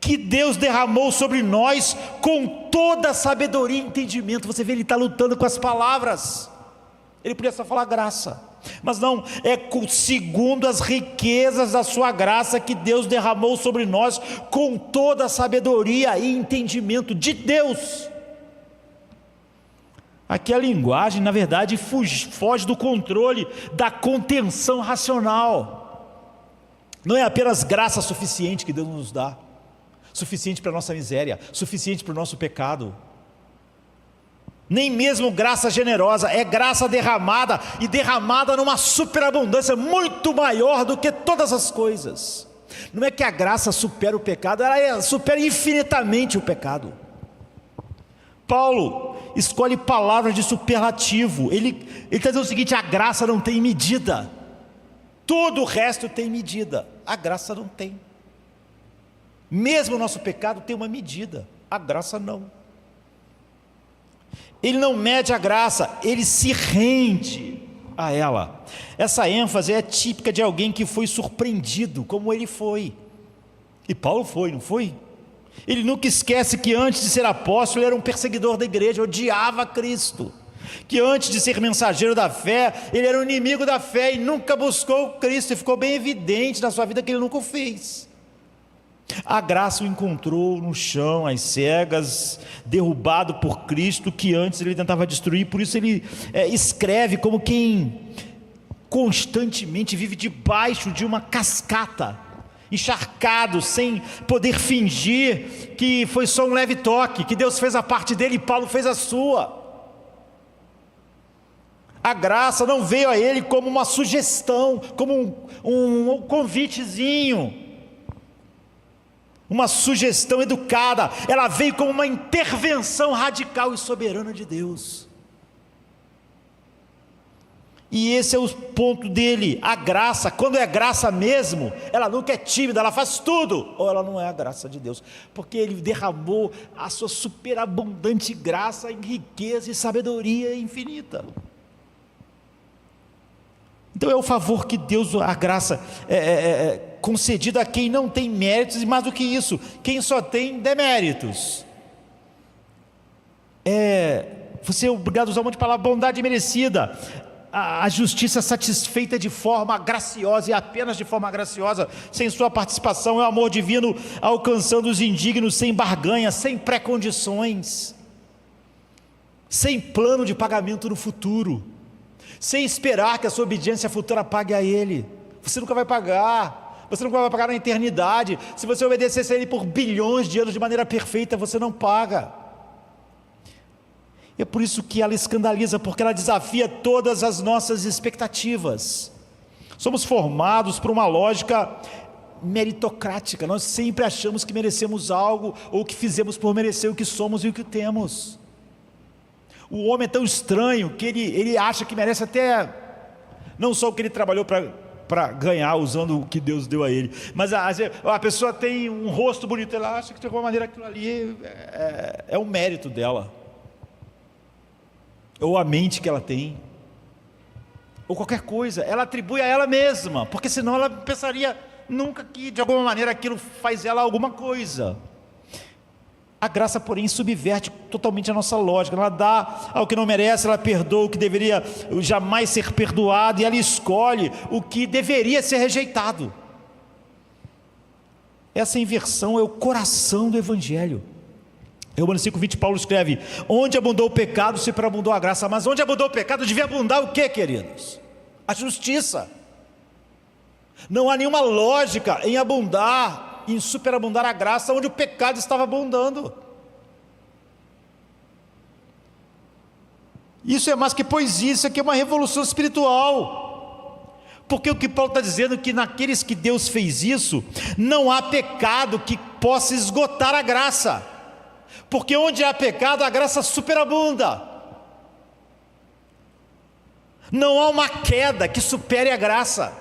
que Deus derramou sobre nós com toda a sabedoria e entendimento. Você vê, ele está lutando com as palavras. Ele podia só falar graça, mas não, é segundo as riquezas da sua graça que Deus derramou sobre nós com toda a sabedoria e entendimento de Deus. Aqui a linguagem, na verdade, foge do controle, da contenção racional. Não é apenas graça suficiente que Deus nos dá, suficiente para a nossa miséria, suficiente para o nosso pecado. Nem mesmo graça generosa, é graça derramada, e derramada numa superabundância muito maior do que todas as coisas. Não é que a graça supera o pecado, ela supera infinitamente o pecado. Paulo escolhe palavras de superlativo. Ele está dizendo o seguinte: a graça não tem medida. Todo o resto tem medida, a graça não tem. Mesmo o nosso pecado tem uma medida, a graça não. Ele não mede a graça, ele se rende a ela. Essa ênfase é típica de alguém que foi surpreendido, como ele foi. E Paulo foi, não foi? Ele nunca esquece que antes de ser apóstolo, ele era um perseguidor da igreja, odiava Cristo. Que antes de ser mensageiro da fé, ele era um inimigo da fé e nunca buscou Cristo. E ficou bem evidente na sua vida que ele nunca o fez. A graça o encontrou no chão, às cegas, derrubado por Cristo, que antes ele tentava destruir. Por isso ele escreve como quem constantemente vive debaixo de uma cascata, encharcado, sem poder fingir que foi só um leve toque, que Deus fez a parte dele e Paulo fez a sua. A graça não veio a ele como uma sugestão, como um convitezinho, uma sugestão educada. Ela veio como uma intervenção radical e soberana de Deus. E esse é o ponto dele. A graça, quando é graça mesmo, ela nunca é tímida, ela faz tudo. Ou ela não é a graça de Deus, porque ele derramou a sua superabundante graça em riqueza e sabedoria infinita. Então é o favor que Deus, a graça concedida a quem não tem méritos, e mais do que isso, quem só tem deméritos. Você é obrigado a usar um monte de palavra: bondade merecida, a justiça satisfeita de forma graciosa, e apenas de forma graciosa, sem sua participação. É o amor divino alcançando os indignos, sem barganha, sem pré-condições, sem plano de pagamento no futuro, sem esperar que a sua obediência futura pague a Ele. Você nunca vai pagar, você nunca vai pagar na eternidade. Se você obedecesse a Ele por bilhões de anos de maneira perfeita, você não paga. É por isso que ela escandaliza, porque ela desafia todas as nossas expectativas. Somos formados por uma lógica meritocrática. Nós sempre achamos que merecemos algo, ou que fizemos por merecer o que somos e o que temos. O homem é tão estranho que ele acha que merece até não só o que ele trabalhou para ganhar, usando o que Deus deu a ele, mas a pessoa tem um rosto bonito, ela acha que de alguma maneira aquilo ali é um mérito dela, ou a mente que ela tem, ou qualquer coisa, ela atribui a ela mesma, porque senão ela pensaria nunca que de alguma maneira aquilo faz ela alguma coisa. A graça, porém, subverte totalmente a nossa lógica. Ela dá ao que não merece, ela perdoa o que deveria jamais ser perdoado, e ela escolhe o que deveria ser rejeitado. Essa inversão é o coração do Evangelho. Em Romanos 5:20, Paulo escreve: onde abundou o pecado, superabundou a graça. Mas onde abundou o pecado, devia abundar o quê, queridos? A justiça. Não há nenhuma lógica em abundar, em superabundar a graça, onde o pecado estava abundando. Isso é mais que poesia, isso aqui é uma revolução espiritual. Porque o que Paulo está dizendo é que naqueles que Deus fez isso, não há pecado que possa esgotar a graça, porque onde há pecado, a graça superabunda. Não há uma queda que supere a graça.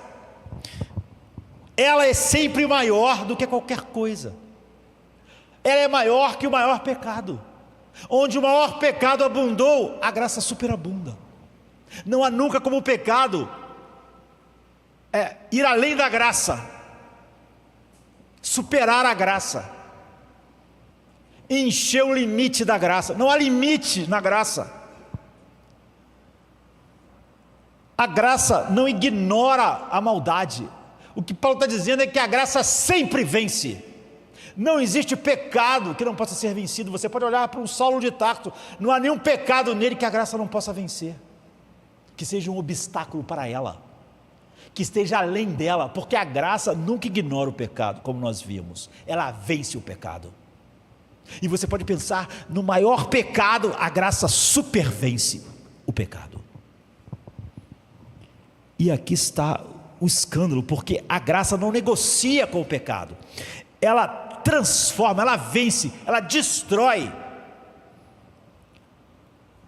Ela é sempre maior do que qualquer coisa. Ela é maior que o maior pecado. Onde o maior pecado abundou, a graça superabunda. Não há nunca como o pecado ir além da graça, superar a graça, encher o limite da graça. Não há limite na graça. A graça não ignora a maldade. O que Paulo está dizendo é que a graça sempre vence. Não existe pecado que não possa ser vencido. Você pode olhar para um Saulo de Tarso, não há nenhum pecado nele que a graça não possa vencer, que seja um obstáculo para ela, que esteja além dela, porque a graça nunca ignora o pecado, como nós vimos, ela vence o pecado. E você pode pensar no maior pecado, a graça supervence o pecado. E aqui está o escândalo, porque a graça não negocia com o pecado, ela transforma, ela vence, ela destrói.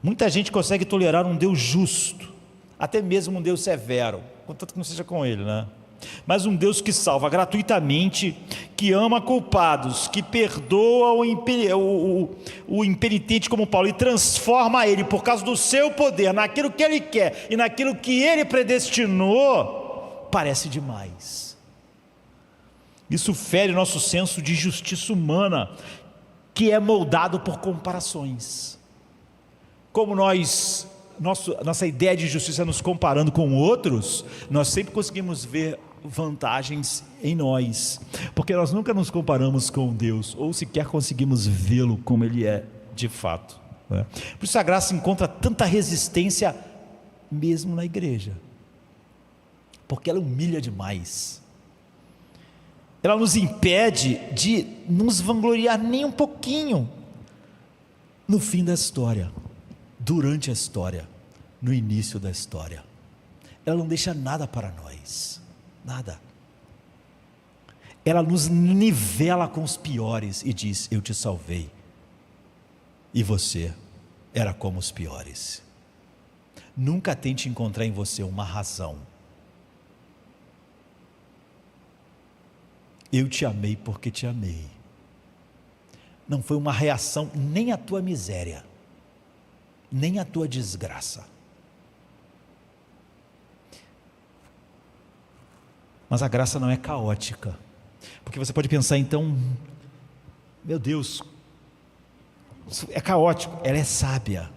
Muita gente consegue tolerar um Deus justo, até mesmo um Deus severo, contanto que não seja com ele, né? Mas um Deus que salva gratuitamente, que ama culpados, que perdoa o impenitente como Paulo, e transforma ele por causa do seu poder, naquilo que ele quer e naquilo que ele predestinou, parece demais. Isso fere nosso senso de justiça humana, que é moldado por comparações. Como nossa ideia de justiça nos comparando com outros, nós sempre conseguimos ver vantagens em nós, porque nós nunca nos comparamos com Deus, ou sequer conseguimos vê-lo como Ele é de fato, né? Por isso a graça encontra tanta resistência mesmo na igreja, porque ela humilha demais, ela nos impede de nos vangloriar nem um pouquinho no fim da história, durante a história, no início da história. Ela não deixa nada para nós, nada. Ela nos nivela com os piores e diz: eu te salvei, e você era como os piores. Nunca tente encontrar em você uma razão. Eu te amei porque te amei. Não foi uma reação nem à tua miséria, nem à tua desgraça. Mas a graça não é caótica, porque você pode pensar então, meu Deus, é caótico. Ela é sábia.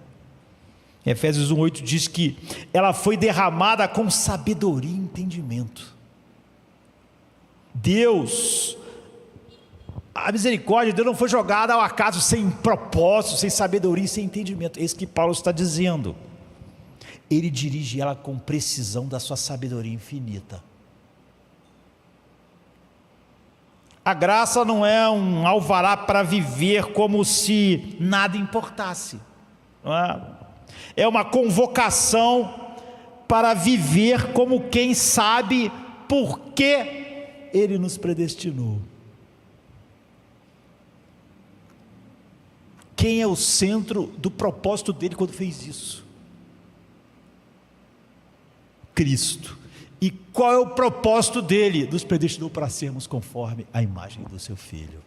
Efésios 1:8 diz que ela foi derramada com sabedoria e entendimento. Deus, a misericórdia de Deus não foi jogada ao acaso, sem propósito, sem sabedoria e sem entendimento. É isso que Paulo está dizendo. Ele dirige ela com precisão da sua sabedoria infinita. A graça não é um alvará para viver como se nada importasse, não é? É uma convocação para viver como quem sabe por que Ele nos predestinou. Quem é o centro do propósito dele quando fez isso? Cristo. E qual é o propósito dele? Nos predestinou para sermos conforme a imagem do seu Filho.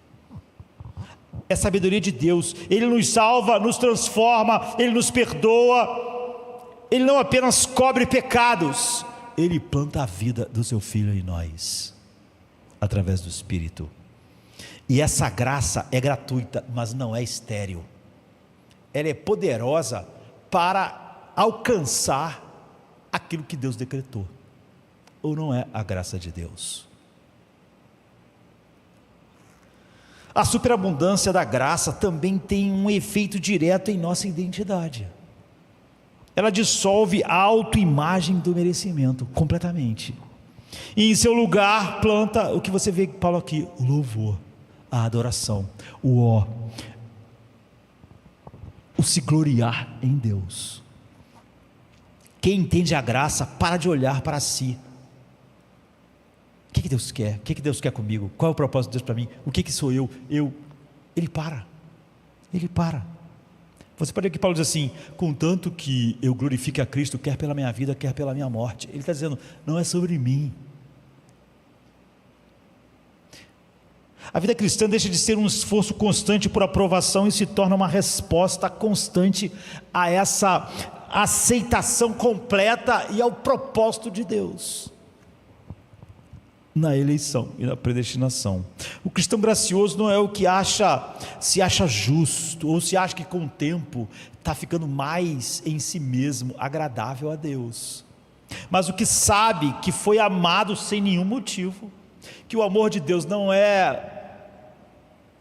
É a sabedoria de Deus. Ele nos salva, nos transforma, Ele nos perdoa. Ele não apenas cobre pecados, Ele planta a vida do seu Filho em nós, através do Espírito. E essa graça é gratuita, mas não é estéril. Ela é poderosa para alcançar aquilo que Deus decretou. Ou não é a graça de Deus? A superabundância da graça também tem um efeito direto em nossa identidade. Ela dissolve a autoimagem do merecimento completamente, e em seu lugar planta o que você vê Paulo aqui: o louvor, a adoração, o se gloriar em Deus. Quem entende a graça para de olhar para si. O que Deus quer? O que Deus quer comigo? Qual é o propósito de Deus para mim? O que sou eu? Ele para. Você pode ver que Paulo diz assim: contanto que eu glorifique a Cristo, quer pela minha vida, quer pela minha morte. Ele está dizendo, não é sobre mim. A vida cristã deixa de ser um esforço constante por aprovação e se torna uma resposta constante a essa aceitação completa e ao propósito de Deus na eleição e na predestinação. O cristão gracioso não é o que se acha justo, ou se acha que com o tempo está ficando mais em si mesmo agradável a Deus, mas o que sabe que foi amado sem nenhum motivo, que o amor de Deus não é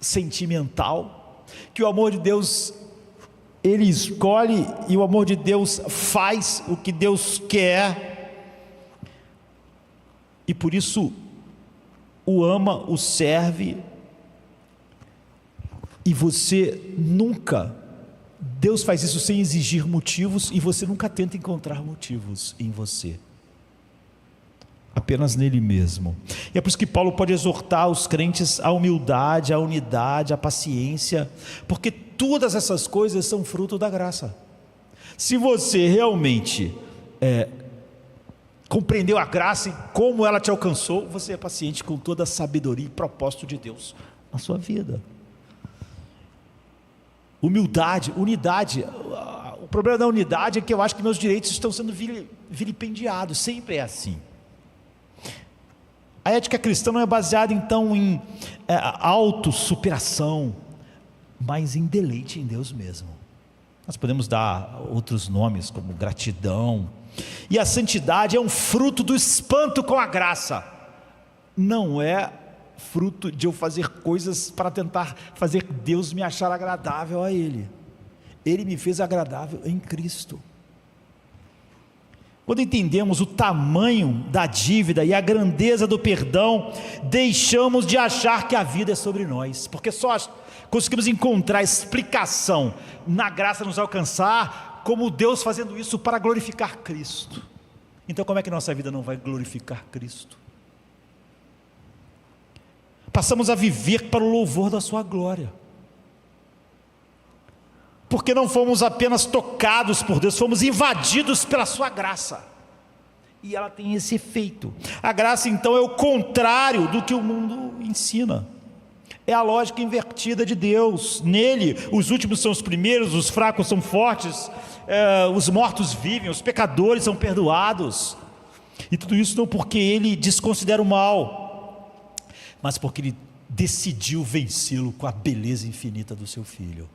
sentimental, que o amor de Deus Ele escolhe, e o amor de Deus faz o que Deus quer, e por isso o ama, o serve, e você nunca, Deus faz isso sem exigir motivos, e você nunca tenta encontrar motivos em você, apenas nele mesmo. E é por isso que Paulo pode exortar os crentes à humildade, à unidade, à paciência, porque todas essas coisas são fruto da graça. Se você realmente compreendeu a graça e como ela te alcançou, você é paciente com toda a sabedoria e propósito de Deus na sua vida. Humildade, unidade. O problema da unidade é que eu acho que meus direitos estão sendo vilipendiados, sempre é assim. A ética cristã não é baseada então em autossuperação, mas em deleite em Deus mesmo. Nós podemos dar outros nomes como gratidão, e a santidade é um fruto do espanto com a graça, não é fruto de eu fazer coisas para tentar fazer Deus me achar agradável a Ele. Ele me fez agradável em Cristo. Quando entendemos o tamanho da dívida e a grandeza do perdão, deixamos de achar que a vida é sobre nós, porque só conseguimos encontrar explicação na graça nos alcançar, como Deus fazendo isso para glorificar Cristo. Então como é que nossa vida não vai glorificar Cristo? Passamos a viver para o louvor da sua glória, porque não fomos apenas tocados por Deus, fomos invadidos pela sua graça, e ela tem esse efeito. A graça então é o contrário do que o mundo ensina, é a lógica invertida de Deus. Nele os últimos são os primeiros, os fracos são fortes, os mortos vivem, os pecadores são perdoados, e tudo isso não porque Ele desconsidera o mal, mas porque Ele decidiu vencê-lo com a beleza infinita do seu Filho,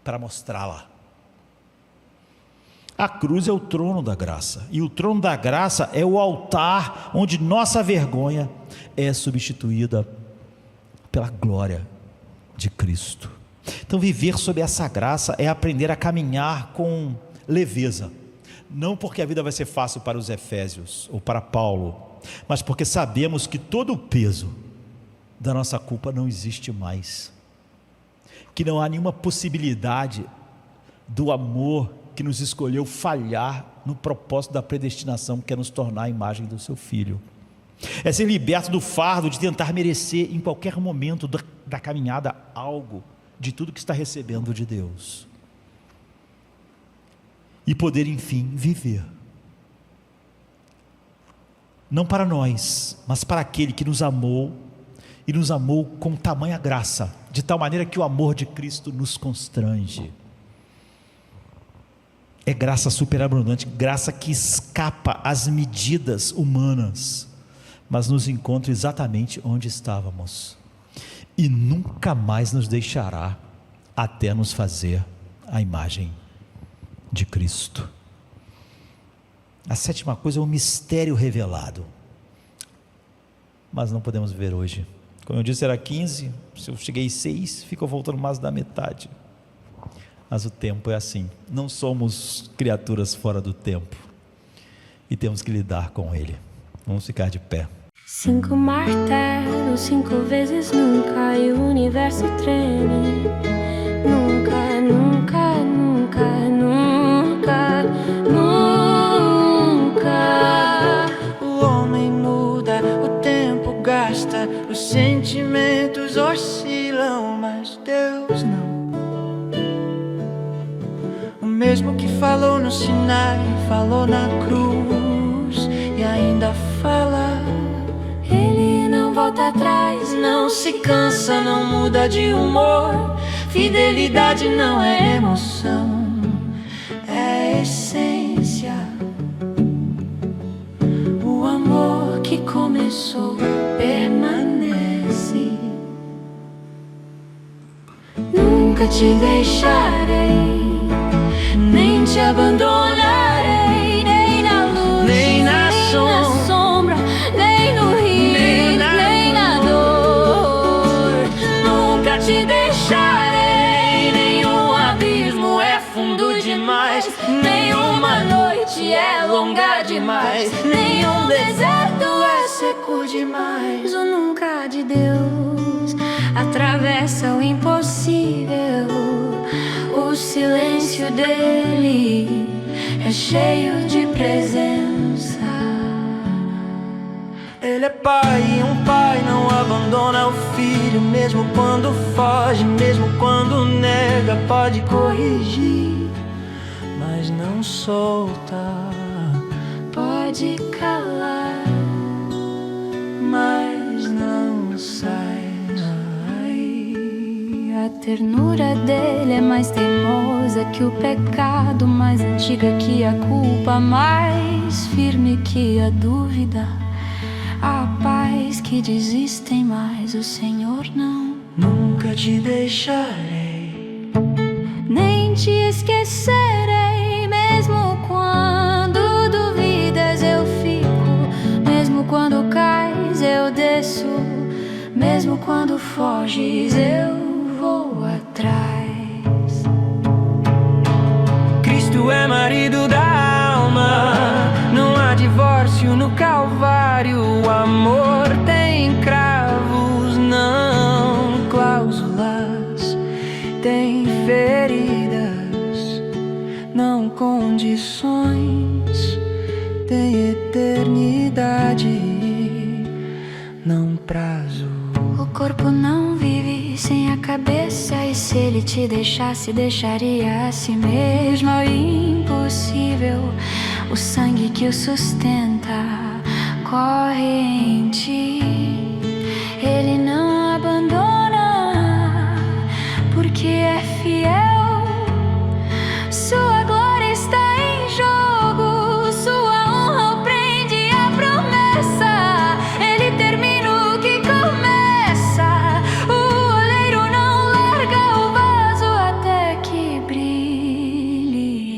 para mostrá-la. A cruz é o trono da graça, e o trono da graça é o altar onde nossa vergonha é substituída pela glória de Cristo. Então viver sob essa graça é aprender a caminhar com leveza, não porque a vida vai ser fácil para os Efésios ou para Paulo, mas porque sabemos que todo o peso da nossa culpa não existe mais, que não há nenhuma possibilidade do amor que nos escolheu falhar no propósito da predestinação, que é nos tornar a imagem do seu Filho. É ser liberto do fardo de tentar merecer em qualquer momento da caminhada algo de tudo que está recebendo de Deus, e poder enfim viver, não para nós, mas para aquele que nos amou, e nos amou com tamanha graça, de tal maneira que o amor de Cristo nos constrange. É graça superabundante, graça que escapa às medidas humanas, mas nos encontra exatamente onde estávamos, e nunca mais nos deixará, até nos fazer a imagem de Cristo. A sétima coisa é o mistério revelado, mas não podemos ver hoje. Como eu disse, era 15, se eu cheguei 6, fica voltando mais da metade. Mas o tempo é assim, não somos criaturas fora do tempo, e temos que lidar com ele. Vamos ficar de pé. 5 martelos, 5 vezes nunca, e o universo treme. Nunca, nunca, nunca, nunca, nunca. O homem muda, o tempo gasta, os sentimentos oscilam, mas Deus não. O mesmo que falou no Sinai, falou na cruz, e ainda fala. Ele não volta volta atrás, não se cansa, não muda de humor. Fidelidade não é emoção, é essência. O amor que começou permanece. Nunca te deixarei, nem te abandonarei, nem na luz, nem na sombra, nem no rio, nem na dor. Nunca te deixarei, nenhum abismo é fundo demais, nenhuma noite é longa demais, nenhum deserto é seco demais. O nunca de Deus atravessa o impossível. O silêncio dele é cheio de presença. Ele é pai e um pai não abandona o filho, mesmo quando foge, mesmo quando nega. Pode corrigir, mas não solta. Pode calar, mas não sai. A ternura dele é mais teimosa que o pecado, mais antiga que a culpa, mais firme que a dúvida. A paz que desistem, mas o Senhor não. Nunca te deixarei, nem te esquecerei. Mesmo quando duvidas eu fico, mesmo quando cais eu desço, mesmo quando foges eu vou atrás. Cristo é marido da alma, não há divórcio no Calvário. O amor tem cravos, não cláusulas, tem feridas, não condições, tem eternidade, não prazo. O corpo não vive sem a cabeça, e se ele te deixasse, deixaria a si mesmo. É impossível, o sangue que o sustenta corre em ti. Ele não abandona, porque é fiel. Sua glória está em jogo, sua honra prende a promessa. Ele termina o que começa, o oleiro não larga o vaso até que brilhe.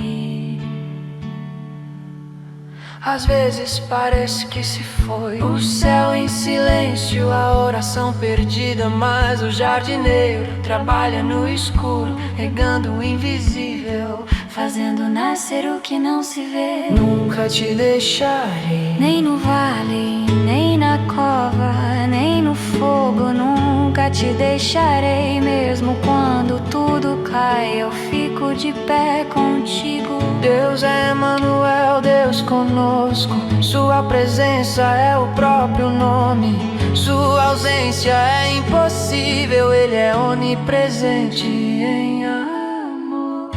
Às vezes parece que se foi o céu em silêncio, a oração perdida, mas o jardineiro trabalha no escuro, regando o invisível, fazendo nascer o que não se vê. Nunca te deixarei, nem no vale, nem na cova, nem no fogo. Nunca te deixarei, mesmo quando tudo cai, eu fico de pé contigo. Deus é Emanuel, Deus conosco. Sua presença é o próprio nome, sua ausência é impossível. Ele é onipresente em amor.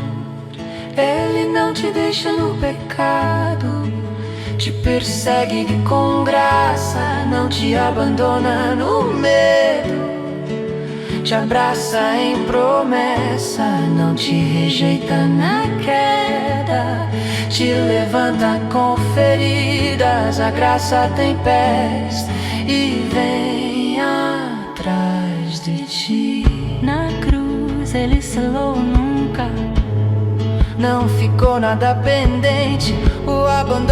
Ele não te deixa no pecado, te persegue com graça, não te abandona no medo, te abraça em promessa, não te rejeita na queda, te levanta com feridas. A graça tem pés e vem atrás de ti. Na cruz ele selou nunca, não ficou nada pendente. O abandono